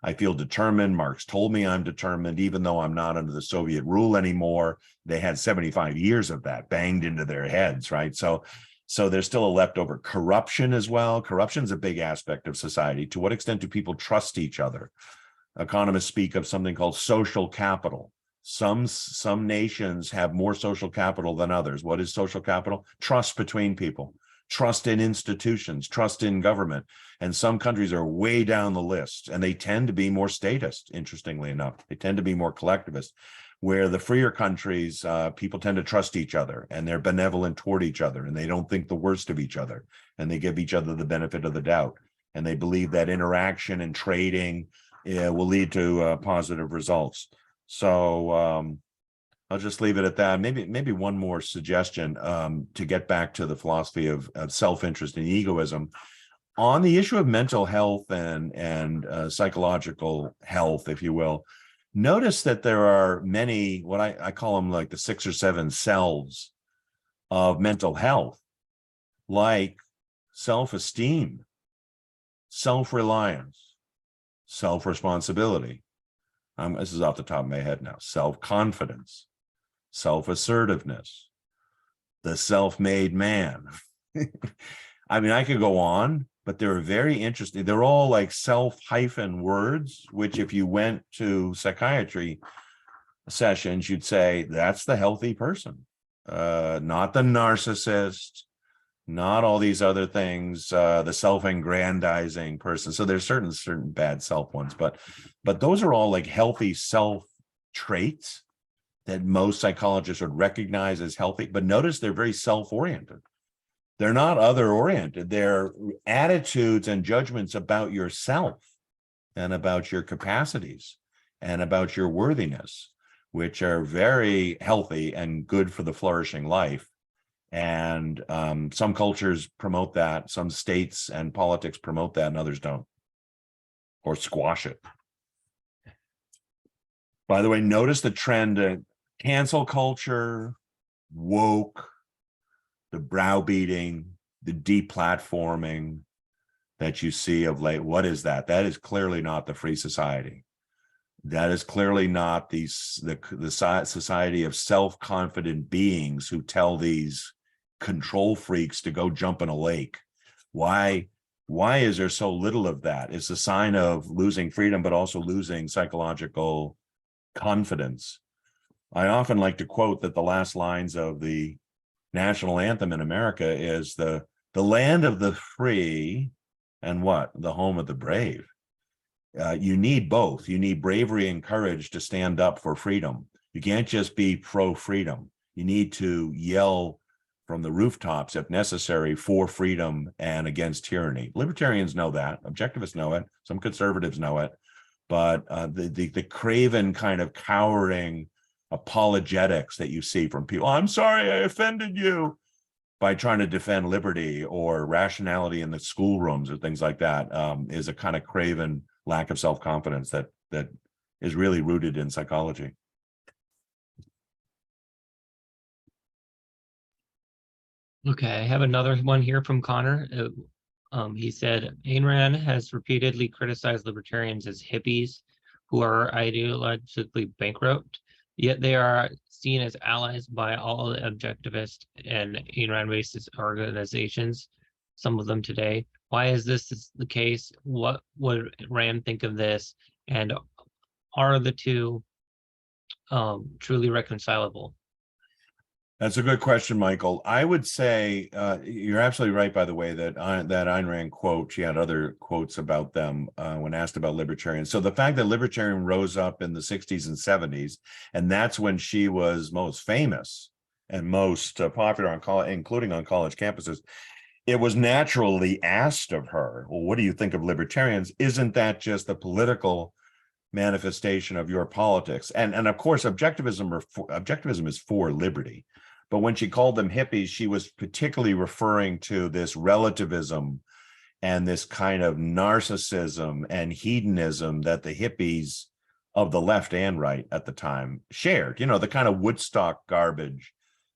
I feel determined. Marx told me I'm determined, even though I'm not under the Soviet rule anymore. They had 75 years of that banged into their heads, right? So there's still a leftover corruption as well. Corruption is a big aspect of society. To what extent do people trust each other? Economists speak of something called social capital. Some nations have more social capital than others. What is social capital? Trust between people, trust in institutions, trust in government. And some countries are way down the list, and they tend to be more statist, interestingly enough. They tend to be more collectivist, where the freer countries, people tend to trust each other, and they're benevolent toward each other, and they don't think the worst of each other, and they give each other the benefit of the doubt. And they believe that interaction and trading will lead to positive results. So I'll just leave it at that. Maybe one more suggestion to get back to the philosophy of self-interest and egoism. On the issue of mental health and psychological health, if you will, notice that there are many, what I call them like the 6 or 7 selves of mental health, like self-esteem, self-reliance, self-responsibility. This is off the top of my head now. Self-confidence, self-assertiveness, the self-made man. I mean, I could go on, but they're very interesting. They're all like self-hyphen words, which if you went to psychiatry sessions, you'd say, that's the healthy person, not the narcissist, not all these other things, the self-aggrandizing person. So there's certain bad self ones, but those are all like healthy self traits that most psychologists would recognize as healthy. But notice they're very self-oriented. They're not other-oriented. They're attitudes and judgments about yourself and about your capacities and about your worthiness, which are very healthy and good for the flourishing life. And some cultures promote that, some states and politics promote that, and others don't, or squash it. By the way, notice the trend: cancel culture, woke, the browbeating, the deplatforming that you see of late. What is that? That is clearly not the free society. That is clearly not the society of self-confident beings who tell these control freaks to go jump in a lake. Why is there so little of that? It's a sign of losing freedom, but also losing psychological confidence. I often like to quote that the last lines of the national anthem in America is the land of the free and what? The home of the brave. You need both. You need bravery and courage to stand up for freedom. You can't just be pro-freedom. You need to yell from the rooftops, if necessary, for freedom and against tyranny. Libertarians know that. Objectivists know it. Some conservatives know it. But the craven kind of cowering apologetics that you see from people, I'm sorry I offended you, by trying to defend liberty or rationality in the schoolrooms or things like that, is a kind of craven lack of self-confidence that is really rooted in psychology. Okay, I have another one here from Connor. He said, Ayn Rand has repeatedly criticized libertarians as hippies who are ideologically bankrupt, yet they are seen as allies by all the objectivist and Ayn Rand racist organizations, some of them today. Why is this the case? What would Rand think of this? And are the two truly reconcilable? That's a good question, Michael. I would say you're absolutely right, by the way, that that Ayn Rand quote, she had other quotes about them when asked about libertarians. So the fact that libertarian rose up in the 60s and 70s, and that's when she was most famous and most popular on college, including on college campuses, it was naturally asked of her, well, what do you think of libertarians? Isn't that just the political manifestation of your politics? And of course, objectivism is for liberty. But when she called them hippies, she was particularly referring to this relativism and this kind of narcissism and hedonism that the hippies of the left and right at the time shared, you know, the kind of Woodstock garbage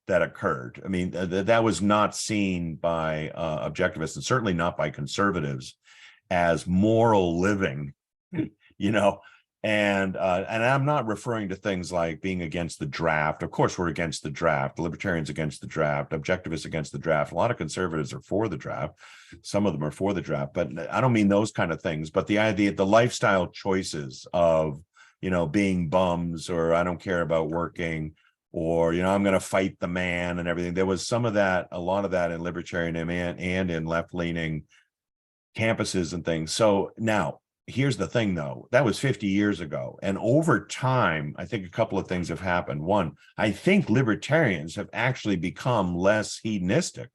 that occurred. I mean, that was not seen by objectivists, and certainly not by conservatives, as moral living, you know. And I'm not referring to things like being against the draft. Of course, we're against the draft. Libertarians against the draft. Objectivists against the draft. A lot of conservatives are for the draft. Some of them are for the draft. But I don't mean those kind of things. But the idea, the lifestyle choices of, you know, being bums, or I don't care about working, or, you know, I'm going to fight the man and everything. There was some of that, a lot of that in libertarian and in left-leaning campuses and things. So now, here's the thing, though, that was 50 years ago. And over time, I think a couple of things have happened. One, I think libertarians have actually become less hedonistic.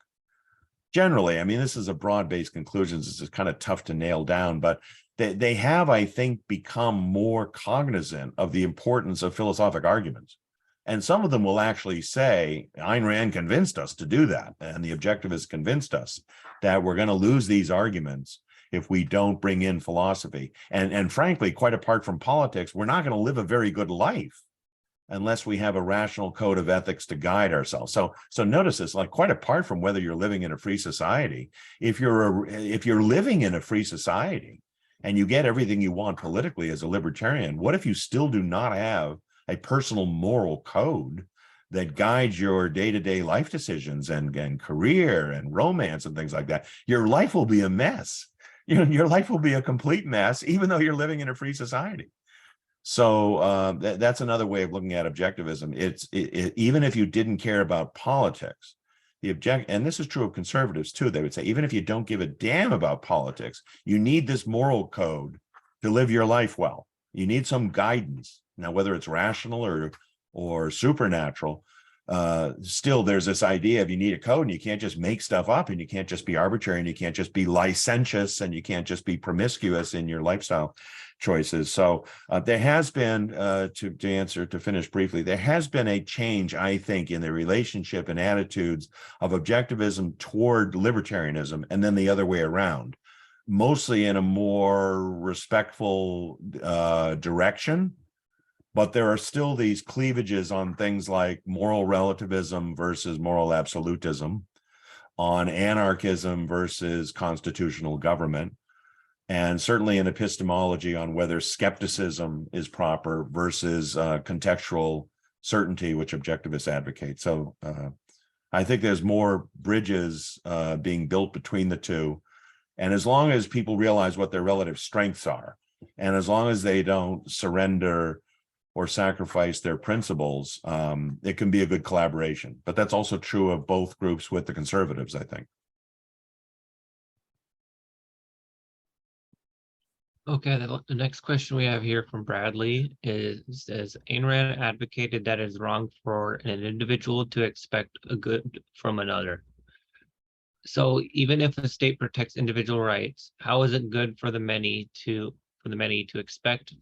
Generally, I mean, this is a broad-based conclusion. This is kind of tough to nail down, but they have, I think, become more cognizant of the importance of philosophic arguments. And some of them will actually say, Ayn Rand convinced us to do that, and the objectivists convinced us that we're going to lose these arguments if we don't bring in philosophy. And frankly, quite apart from politics, we're not going to live a very good life unless we have a rational code of ethics to guide ourselves. So notice this, like, quite apart from whether you're living in a free society, if you're living in a free society and you get everything you want politically as a libertarian, what if you still do not have a personal moral code that guides your day-to-day life decisions and career and romance and things like that? Your life will be a mess. You know, your life will be a complete mess, even though you're living in a free society. So that's another way of looking at objectivism. Even if you didn't care about politics, and this is true of conservatives too, they would say, even if you don't give a damn about politics, you need this moral code to live your life well. You need some guidance. Now, whether it's rational or supernatural, still there's this idea of you need a code, and you can't just make stuff up, and you can't just be arbitrary, and you can't just be licentious, and you can't just be promiscuous in your lifestyle choices. So there has been, to finish briefly, there has been a change, I think, in the relationship and attitudes of objectivism toward libertarianism, and then the other way around, mostly in a more respectful direction. But there are still these cleavages on things like moral relativism versus moral absolutism, on anarchism versus constitutional government, and certainly in epistemology on whether skepticism is proper versus contextual certainty, which objectivists advocate. So I think there's more bridges being built between the two. And as long as people realize what their relative strengths are, and as long as they don't surrender or sacrifice their principles, it can be a good collaboration. But that's also true of both groups with the conservatives, I think. Okay, the next question we have here from Bradley says, Ayn Rand advocated that it is wrong for an individual to expect a good from another. So even if a state protects individual rights, how is it good for the many to expect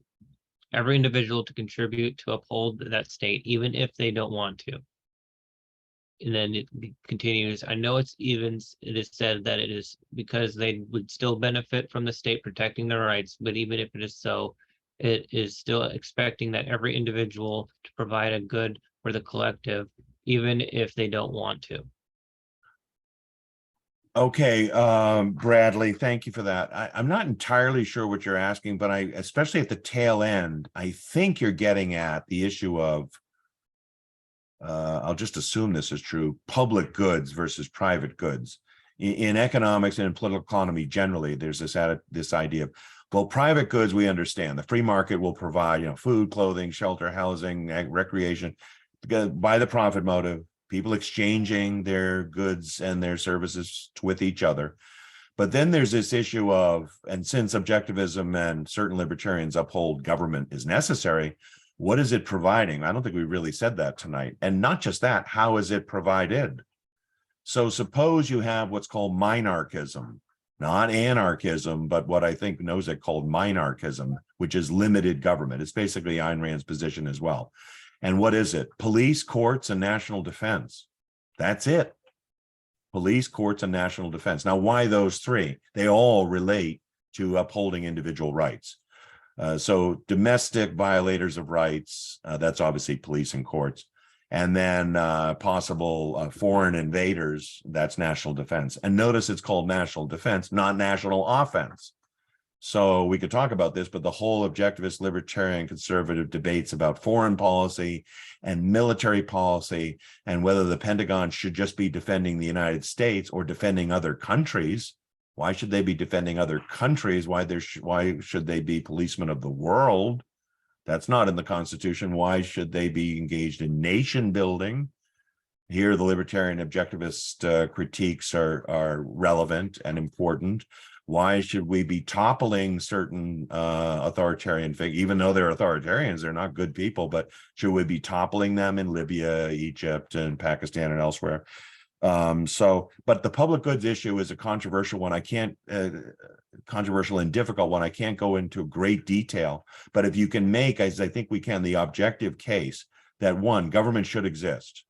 every individual to contribute to uphold that state, even if they don't want to? And then it continues, I know it is said that it is because they would still benefit from the state protecting their rights, but even if it is so, it is still expecting that every individual to provide a good for the collective, even if they don't want to. Okay, Bradley, thank you for that. I'm not entirely sure what you're asking, but especially at the tail end, I think you're getting at the issue of, I'll just assume this is true, public goods versus private goods. In economics and in political economy generally, there's this idea of, well, private goods, we understand. The free market will provide, food, clothing, shelter, housing, recreation, by the profit motive, people exchanging their goods and their services with each other. But then there's this issue of, and since objectivism and certain libertarians uphold government is necessary, what is it providing? I don't think we really said that tonight. And not just that, how is it provided? So suppose you have what's called minarchism, not anarchism, but what I think Nozick called minarchism, which is limited government. It's basically Ayn Rand's position as well. And what is it? Police, courts, and national defense. That's it. Police, courts, and national defense. Now, why those three? They all relate to upholding individual rights. So domestic violators of rights, that's obviously police and courts. And then possible foreign invaders, that's national defense. And notice it's called national defense, not national offense. So we could talk about this, but the whole objectivist, libertarian, conservative debates about foreign policy and military policy and whether the Pentagon should just be defending the United States or defending other countries. Why should they be defending other countries? Why should they be policemen of the world? That's not in the Constitution. Why should they be engaged in nation building? Here, the libertarian objectivist critiques are relevant and important. Why should we be toppling certain authoritarian figures, even though they're authoritarians, they're not good people, but should we be toppling them in Libya, Egypt, and Pakistan and elsewhere? But the public goods issue is a controversial one. Controversial and difficult one. I can't go into great detail, but if you can make, as I think we can, the objective case that one, government should exist.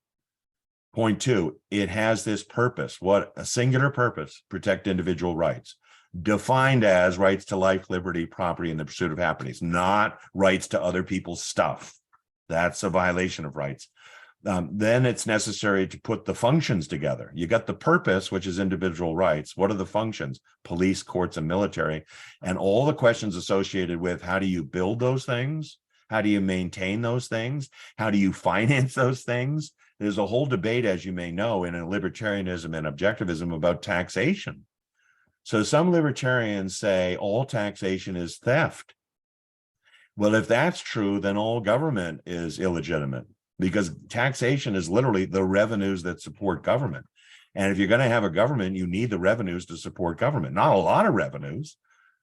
Point two, it has this purpose, a singular purpose, protect individual rights. Defined as rights to life, liberty, property, and the pursuit of happiness, not rights to other people's stuff. That's a violation of rights. Then it's necessary to put the functions together. You got the purpose, which is individual rights. What are the functions? Police, courts, and military. And all the questions associated with how do you build those things? How do you maintain those things? How do you finance those things? There's a whole debate, as you may know, in libertarianism and objectivism about taxation. So some libertarians say all taxation is theft. Well, if that's true, then all government is illegitimate because taxation is literally the revenues that support government. And if you're going to have a government, you need the revenues to support government. Not a lot of revenues,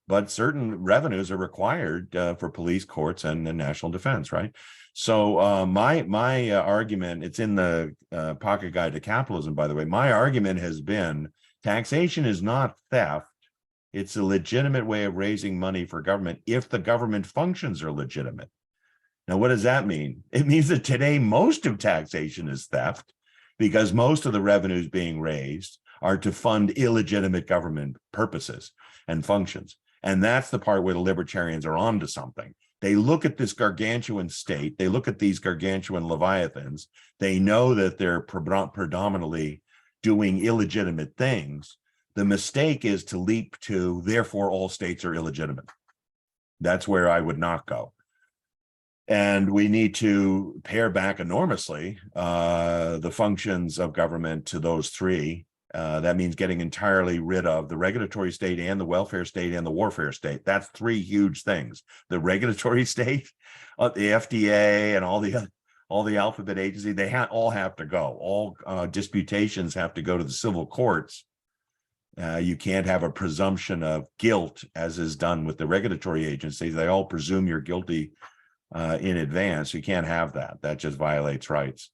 but certain revenues are required for police, courts, and national defense, right? So my argument, it's in the Pocket Guide to Capitalism, by the way. My argument has been taxation is not theft. It's a legitimate way of raising money for government if the government functions are legitimate. Now, what does that mean? It means that today most of taxation is theft because most of the revenues being raised are to fund illegitimate government purposes and functions. And that's the part where the libertarians are onto something. They look at this gargantuan state. They look at these gargantuan leviathans. They know that they're predominantly doing illegitimate things. The mistake is to leap to, therefore, all states are illegitimate. That's where I would not go. And we need to pare back enormously the functions of government to those three. That means getting entirely rid of the regulatory state and the welfare state and the warfare state. That's three huge things. The regulatory state, the FDA, and all the alphabet agencies, they all have to go. All disputations have to go to the civil courts. You can't have a presumption of guilt as is done with the regulatory agencies. They all presume you're guilty in advance. You can't have that. That just violates rights.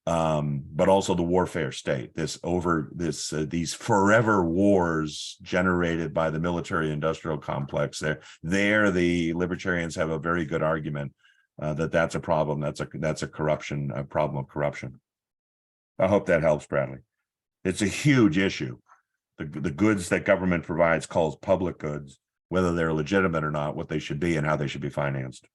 But also the warfare state, these forever wars generated by the military industrial complex. There the libertarians have a very good argument that that's a problem. That's a problem of corruption. I hope that helps, Bradley. It's a huge issue. The goods that government provides calls public goods. whether they're legitimate or not, what they should be and how they should be financed.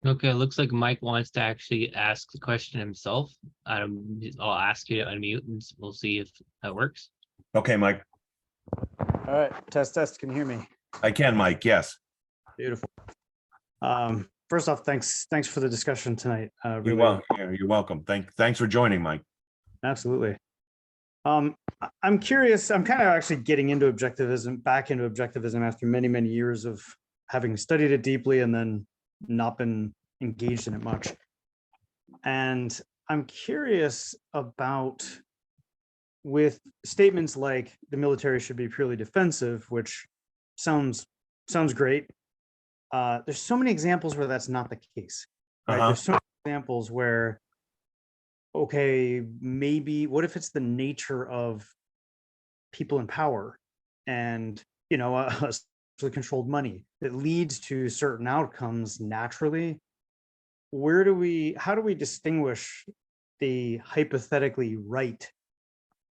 Okay, it looks like Mike wants to actually ask the question himself. I'll ask you to unmute and we'll see if that works. Okay, Mike. All right, test. Can you hear me? I can, Mike. Yes. Beautiful. First off, thanks for the discussion tonight. You're welcome. You're welcome. Thanks for joining, Mike. Absolutely. I'm curious. I'm kind of actually getting into back into objectivism after many years of having studied it deeply and then not been engaged in it much. And I'm curious about, with statements like the military should be purely defensive, which sounds great. There's so many examples where that's not the case. Right? There's so many examples where, okay, maybe what if it's the nature of people in power and, you know, controlled money that leads to certain outcomes naturally? How do we distinguish the hypothetically right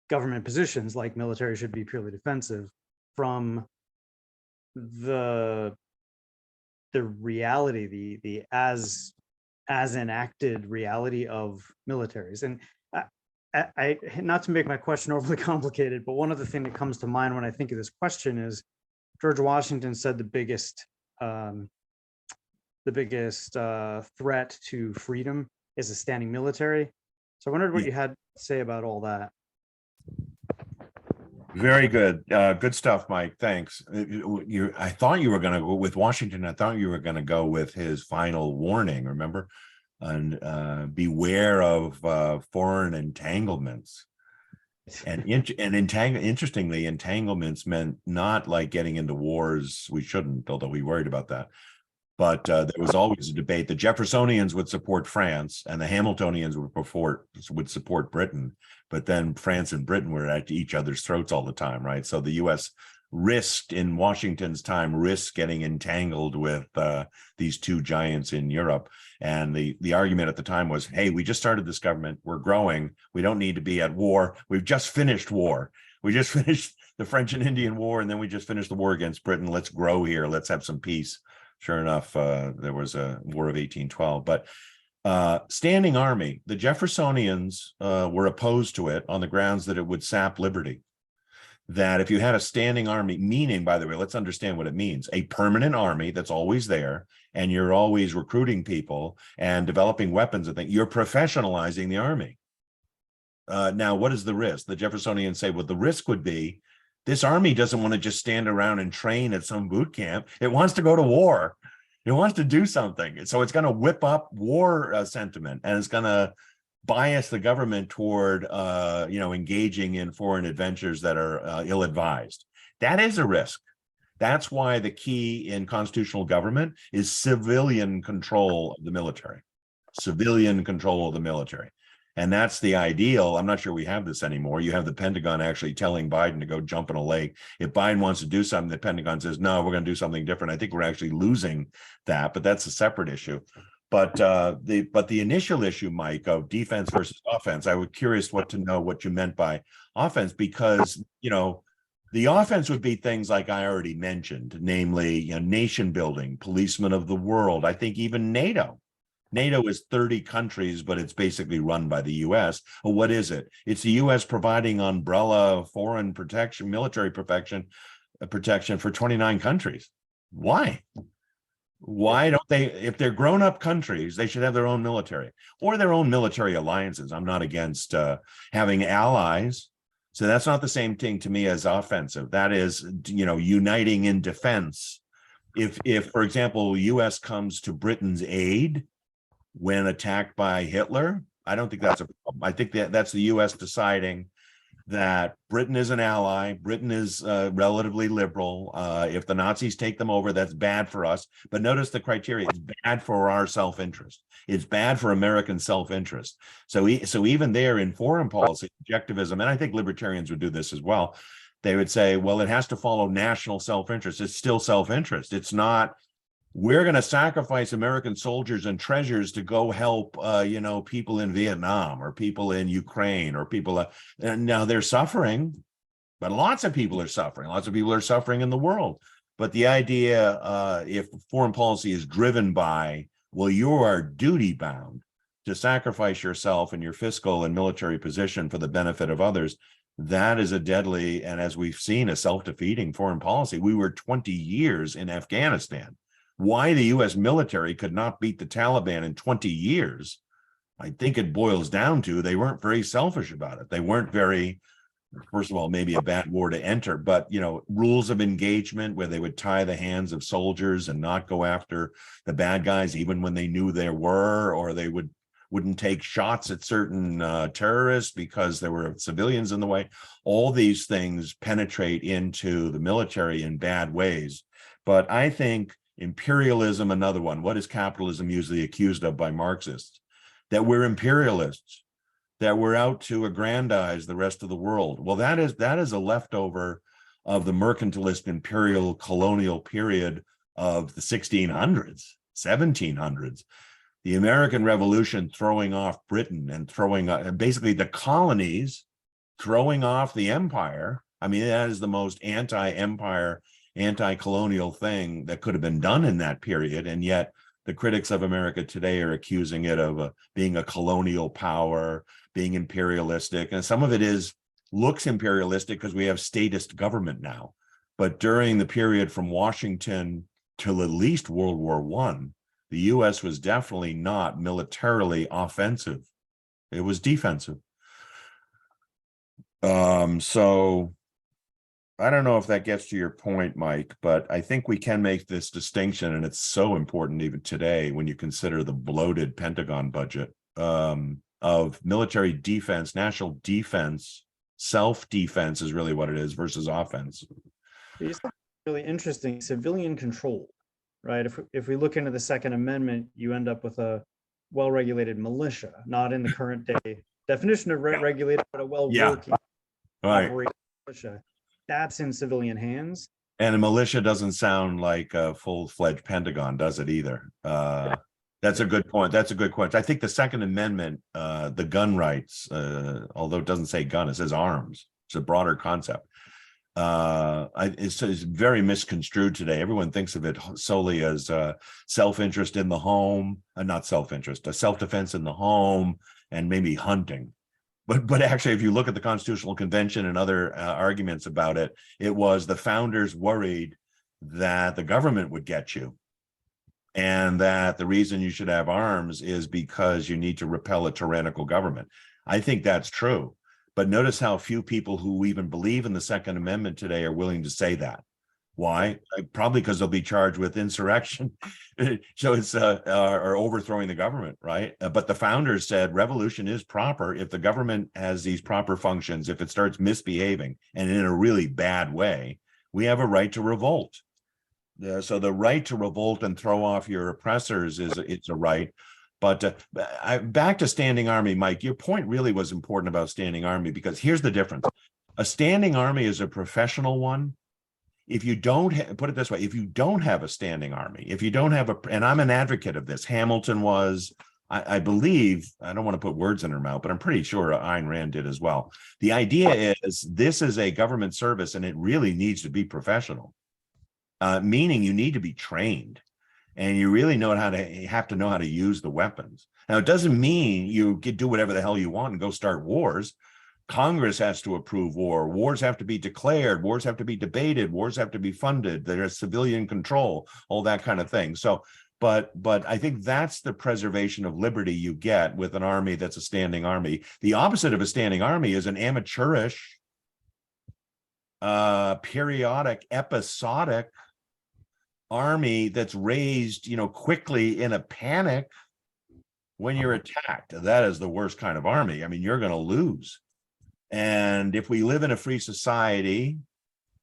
government positions like military should be purely defensive from the reality, the as enacted reality of militaries? And I not to make my question overly complicated, but one other thing that comes to mind when I think of this question is George Washington said the biggest threat to freedom is a standing military. So I wondered what you had to say about all that. Very good. Good stuff, Mike. Thanks. I thought you were going to go with Washington. I thought you were going to go with his final warning, remember? And beware of foreign entanglements. And interestingly, entanglements meant not like getting into wars we shouldn't, although we worried about that. But there was always a debate. The Jeffersonians would support France and the Hamiltonians would support Britain. But then France and Britain were at each other's throats all the time, right? So the US risked, in Washington's time, getting entangled with these two giants in Europe. And the argument at the time was, hey, we just started this government. We're growing. We don't need to be at war. We've just finished war. We just finished the French and Indian War, and then we just finished the war against Britain. Let's grow here. Let's have some peace. Sure enough, there was a War of 1812. But standing army, the Jeffersonians were opposed to it on the grounds that it would sap liberty. That if you had a standing army, meaning, by the way, let's understand what it means, a permanent army that's always there, and you're always recruiting people and developing weapons and things, you're professionalizing the army. Now, what is the risk? The Jeffersonians say, well, the risk would be this army doesn't want to just stand around and train at some boot camp. It wants to go to war. It wants to do something. So it's going to whip up war sentiment, and it's going to bias the government toward, engaging in foreign adventures that are ill-advised. That is a risk. That's why the key in constitutional government is civilian control of the military. Civilian control of the military. And that's the ideal. I'm not sure we have this anymore. You have the Pentagon actually telling Biden to go jump in a lake. If Biden wants to do something, the Pentagon says, no, we're going to do something different. I think we're actually losing that, but that's a separate issue. But the initial issue, Mike, of defense versus offense, I was curious to know what you meant by offense, because, the offense would be things like I already mentioned, namely, nation building, policemen of the world. I think even NATO. NATO is 30 countries, but it's basically run by the U.S. Well, what is it? It's the U.S. providing umbrella foreign protection, military protection for 29 countries. Why? Why don't they, if they're grown-up countries, they should have their own military or their own military alliances. I'm not against having allies. So that's not the same thing to me as offensive. That is, uniting in defense. If, for example, U.S. comes to Britain's aid when attacked by Hitler, I don't think that's a problem. I think that's the U.S. deciding that Britain is an ally. Britain is relatively liberal. If the Nazis take them over, that's bad for us. But notice the criteria: it's bad for our self-interest. It's bad for American self-interest. So even there in foreign policy, objectivism, and I think libertarians would do this as well. They would say, well, it has to follow national self-interest. It's still self-interest. It's not, we're going to sacrifice American soldiers and treasures to go help, people in Vietnam or people in Ukraine or people, and now they're suffering. but lots of people are suffering. Lots of people are suffering in the world. But the idea, if foreign policy is driven by, well, you are duty bound to sacrifice yourself and your fiscal and military position for the benefit of others, that is a deadly, and as we've seen, a self-defeating foreign policy. We were 20 years in Afghanistan. Why the US military could not beat the Taliban in 20 years, I think it boils down to they weren't very selfish about it. They weren't very, first of all, maybe a bad war to enter, but rules of engagement where they would tie the hands of soldiers and not go after the bad guys, even when they knew there were, or they wouldn't take shots at certain terrorists because there were civilians in the way. All these things penetrate into the military in bad ways. But I think imperialism, another one. What is capitalism usually accused of by Marxists? That we're imperialists, that we're out to aggrandize the rest of the world. Well, that is a leftover of the mercantilist imperial colonial period of the 1600s, 1700s. The American Revolution throwing off Britain and throwing basically the colonies, throwing off the empire. I mean, that is the most anti-empire, anti-colonial thing that could have been done in that period. And yet the critics of America today are accusing it of being a colonial power, being imperialistic. And some of it looks imperialistic because we have statist government now. But during the period from Washington till at least World War I, the US was definitely not militarily offensive. It was defensive. So I don't know if that gets to your point, Mike, but I think we can make this distinction, and it's so important even today when you consider the bloated Pentagon budget of military defense, national defense, self-defense is really what it is versus offense. It's really interesting, civilian control, right? If we look into the Second Amendment, you end up with a well-regulated militia, not in the current day definition of regulated, but a well-working operating militia. That's in civilian hands. And a militia doesn't sound like a full-fledged Pentagon, does it either? That's a good point. That's a good question. I think the Second Amendment, the gun rights, although it doesn't say gun, it says arms. It's a broader concept. It's very misconstrued today. Everyone thinks of it solely as self-interest in the home, not self-interest, self-defense in the home, and maybe hunting. But actually, if you look at the Constitutional Convention and other arguments about it, it was the founders worried that the government would get you, and that the reason you should have arms is because you need to repel a tyrannical government. I think that's true. But notice how few people who even believe in the Second Amendment today are willing to say that. Why? Probably because they'll be charged with insurrection. So it's or overthrowing the government, right? But the founders said revolution is proper if the government has these proper functions. If it starts misbehaving and in a really bad way, we have a right to revolt. So the right to revolt and throw off your oppressors it's a right. But back to standing army, Mike, your point really was important about standing army, because here's the difference. A standing army is a professional one. If you don't put it this way, if you don't have a standing army, if you don't have and I'm an advocate of this, Hamilton was, I believe, I don't want to put words in her mouth, but I'm pretty sure Ayn Rand did as well. The idea is this is a government service and it really needs to be professional, meaning you need to be trained and you really have to know how to use the weapons. Now, it doesn't mean you do whatever the hell you want and go start wars. Congress has to approve war. Wars have to be declared. Wars have to be debated. Wars have to be funded. There's civilian control, all that kind of thing. So, but I think that's the preservation of liberty you get with an army that's a standing army. The opposite of a standing army is an amateurish, periodic, episodic army that's raised, quickly in a panic when you're attacked. That is the worst kind of army. I mean, you're going to lose. And if we live in a free society,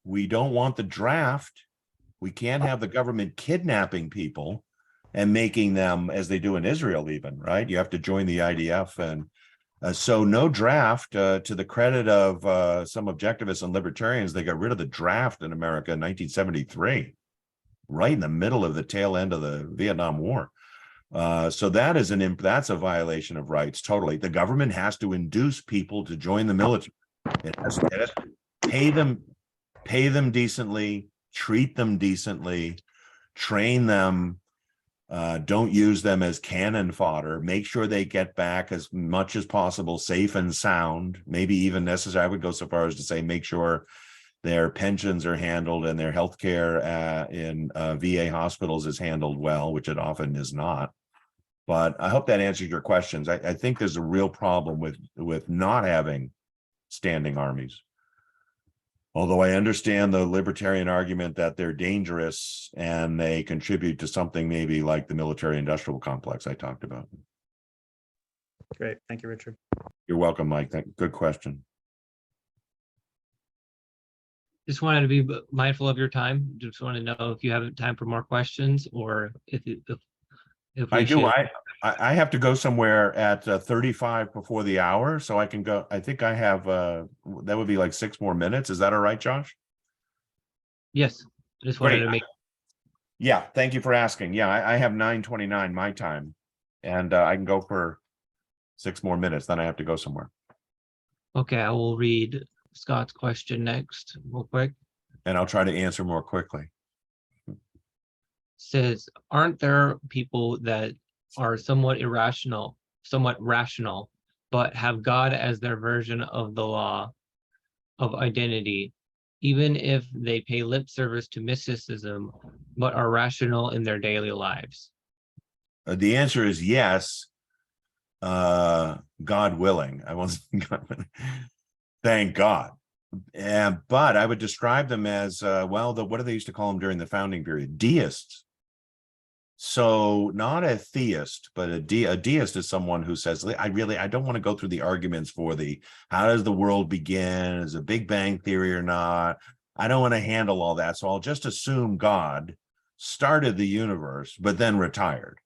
we don't want the draft. We can't have the government kidnapping people and making them, as they do in Israel even, right? You have to join the IDF. And so no draft. To the credit of some objectivists and libertarians, they got rid of the draft in America in 1973, right in the middle of the tail end of the Vietnam War. So that's a violation of rights. Totally. The government has to induce people to join the military. It has to pay them decently, treat them decently, train them. Don't use them as cannon fodder. Make sure they get back as much as possible safe and sound, maybe even necessary. I would go so far as to say make sure their pensions are handled and their health care in VA hospitals is handled well, which it often is not. But I hope that answers your questions. I think there's a real problem with not having standing armies. Although I understand the libertarian argument that they're dangerous and they contribute to something maybe like the military-industrial complex I talked about. Great. Thank you, Richard. You're welcome, Mike. Good question. Just wanted to be mindful of your time. Just want to know if you have time for more questions, or if I we do. should- I have to go somewhere at 35 before the hour, so I can go. I think I have that would be like 6 more minutes. Is that all right, Josh? Yes, I just wanted Great. to make. Yeah, thank you for asking. Yeah, I have 9:29 my time, and I can go for 6 more minutes. Then I have to go somewhere, Okay, I will read Scott's question next, real quick. and I'll try to answer more quickly. Says, aren't there people that are somewhat rational, but have God as their version of the law of identity, even if they pay lip service to mysticism, but are rational in their daily lives? The answer is yes. God willing. I won't. Thank God. But I would describe them as what do they used to call them during the founding period? Deists. So not a theist, but a deist is someone who says, I don't want to go through the arguments for how does the world begin? Is a Big Bang theory or not? I don't want to handle all that. So I'll just assume God started the universe, but then retired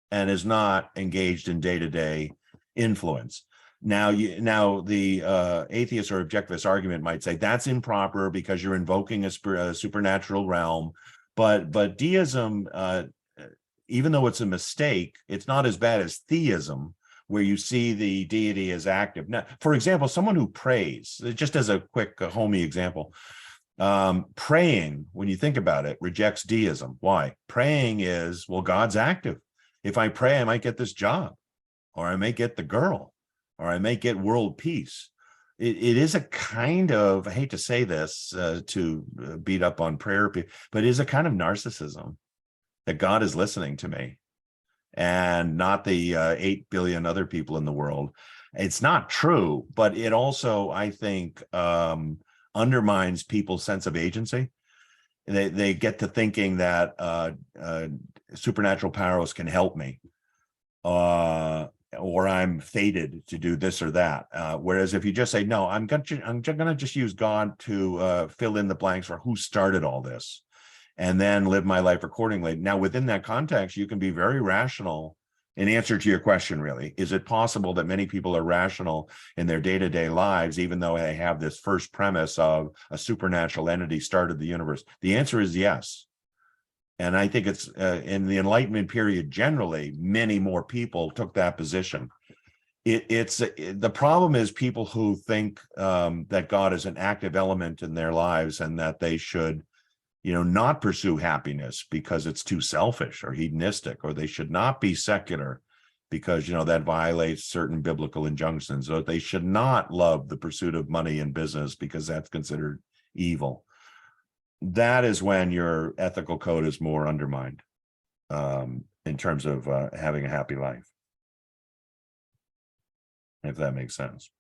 and is not engaged in day-to-day influence. Now the atheist or objectivist argument might say that's improper because you're invoking a supernatural realm, but deism, even though it's a mistake, it's not as bad as theism, where you see the deity as active. Now, for example, someone who prays, just as a quick homey example, praying, when you think about it, rejects deism. Why? Praying is, well, God's active. If I pray, I might get this job, or I may get the girl, or I may get world peace. It is a kind of, I hate to say this to beat up on prayer, but it is a kind of narcissism that God is listening to me and not the 8 billion other people in the world. It's not true, but it also, I think, undermines people's sense of agency. They get to thinking that supernatural powers can help me, or I'm fated to do this or that. Whereas if you just say, no, I'm going to just use God to fill in the blanks for who started all this, and then live my life accordingly. Now, within that context, you can be very rational. In answer to your question, really, is it possible that many people are rational in their day-to-day lives, even though they have this first premise of a supernatural entity started the universe? The answer is yes. And I think it's in the Enlightenment period, generally, many more people took that position. The problem is people who think that God is an active element in their lives and that they should not pursue happiness because it's too selfish or hedonistic, or they should not be secular because, that violates certain biblical injunctions, or they should not love the pursuit of money and business because that's considered evil. That is when your ethical code is more undermined in terms of having a happy life, if that makes sense.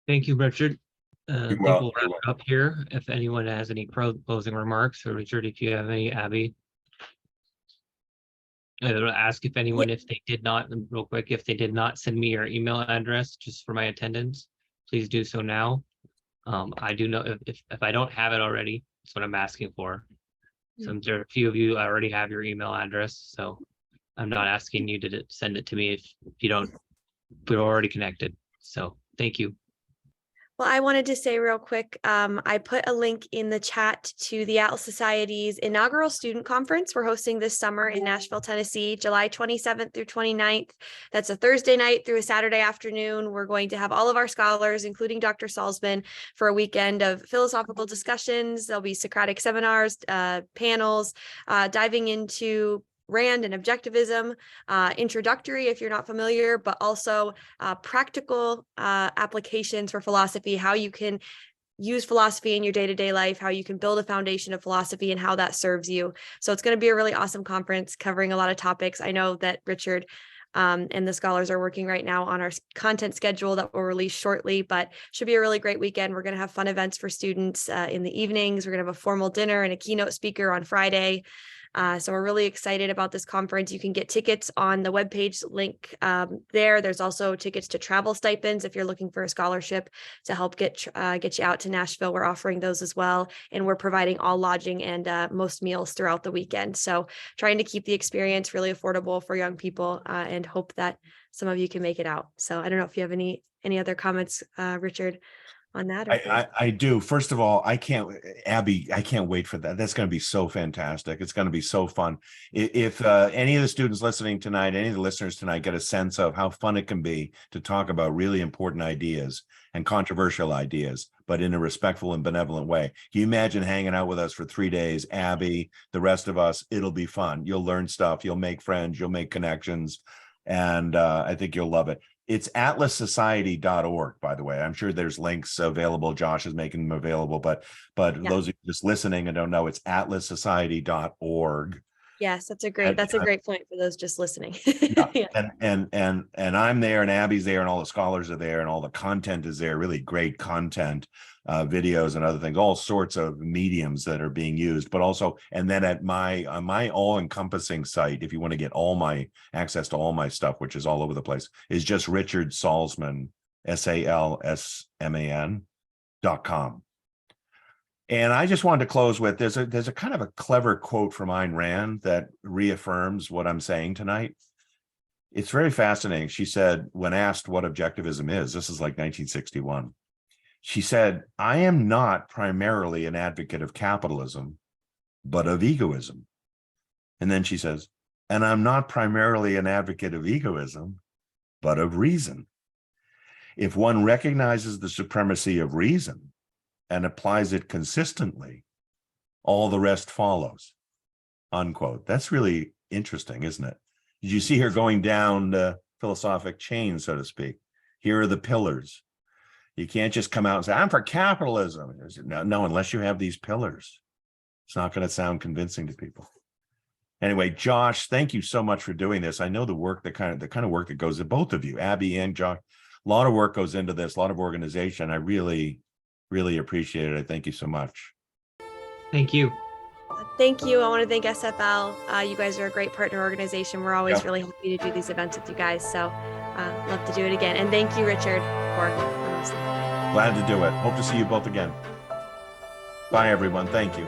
Thank you, Richard. I think Well, we'll wrap it up here. If anyone has any closing remarks, or Richard, if you have any, Abby. I will ask if anyone, if they did not, real quick, if they did not send me your email address just for my attendance, please do so now. I do know if I don't have it already, that's what I'm asking for. So there are a few of you, I already have your email address, so I'm not asking you to send it to me if you don't, we're already connected. So thank you. Well, I wanted to say real quick, I put a link in the chat to the Atlas Society's inaugural student conference we're hosting this summer in Nashville, Tennessee, July 27th through 29th. That's a Thursday night through a Saturday afternoon. We're going to have all of our scholars, including Dr. Salsman, for a weekend of philosophical discussions. There'll be Socratic seminars, panels, diving into Rand and objectivism, introductory if you're not familiar, but also practical applications for philosophy, how you can use philosophy in your day-to-day life, how you can build a foundation of philosophy and how that serves you. So it's going to be a really awesome conference covering a lot of topics. I know that Richard and the scholars are working right now on our content schedule that will release shortly, but should be a really great weekend. We're going to have fun events for students in the evenings. We're going to have a formal dinner and a keynote speaker on Friday. So we're really excited about this conference. You can get tickets on the webpage link there. There's also tickets to travel stipends if you're looking for a scholarship to help get you out to Nashville. We're offering those as well. And we're providing all lodging and most meals throughout the weekend. So trying to keep the experience really affordable for young people and hope that some of you can make it out. So I don't know if you have any other comments, Richard, on that. I do. First of all, Abby, I can't wait for that. That's going to be so fantastic. It's going to be so fun. If any of the students listening tonight, any of the listeners tonight get a sense of how fun it can be to talk about really important ideas and controversial ideas, but in a respectful and benevolent way. Can you imagine hanging out with us for 3 days, Abby, the rest of us? It'll be fun. You'll learn stuff. You'll make friends. You'll make connections. And I think you'll love it. It's atlassociety.org, by the way. I'm sure there's links available. Josh is making them available, but yeah. Those of you just listening and don't know, it's atlassociety.org. Yes, that's a great point for those just listening. Yeah. Yeah. And I'm there, and Abby's there, and all the scholars are there, and all the content is there. Really great content, videos and other things, all sorts of mediums that are being used. But also, and then at my all-encompassing site, if you want to get all my access to all my stuff, which is all over the place, is just Richard Salsman, SALSMAN.com. And I just wanted to close with there's a kind of a clever quote from Ayn Rand that reaffirms what I'm saying tonight. It's very fascinating. She said, when asked what objectivism is, this is like 1961. She said, I am not primarily an advocate of capitalism, but of egoism. And then she says, and I'm not primarily an advocate of egoism, but of reason. If one recognizes the supremacy of reason and applies it consistently, all the rest follows, unquote. That's really interesting, isn't it? Did you see her going down the philosophic chain, so to speak? Here are the pillars. You can't just come out and say, I'm for capitalism. No, unless you have these pillars. It's not going to sound convincing to people. Anyway, Josh, thank you so much for doing this. I know the work, the kind of work that goes to both of you, Abby and Josh. A lot of work goes into this, a lot of organization. I really appreciate it. I thank you so much. Thank you. Thank you. I want to thank SFL. You guys are a great partner organization. We're always really happy to do these events with you guys. So love to do it again. And thank you, Richard, for hosting. Glad to do it. Hope to see you both again. Bye, everyone. Thank you.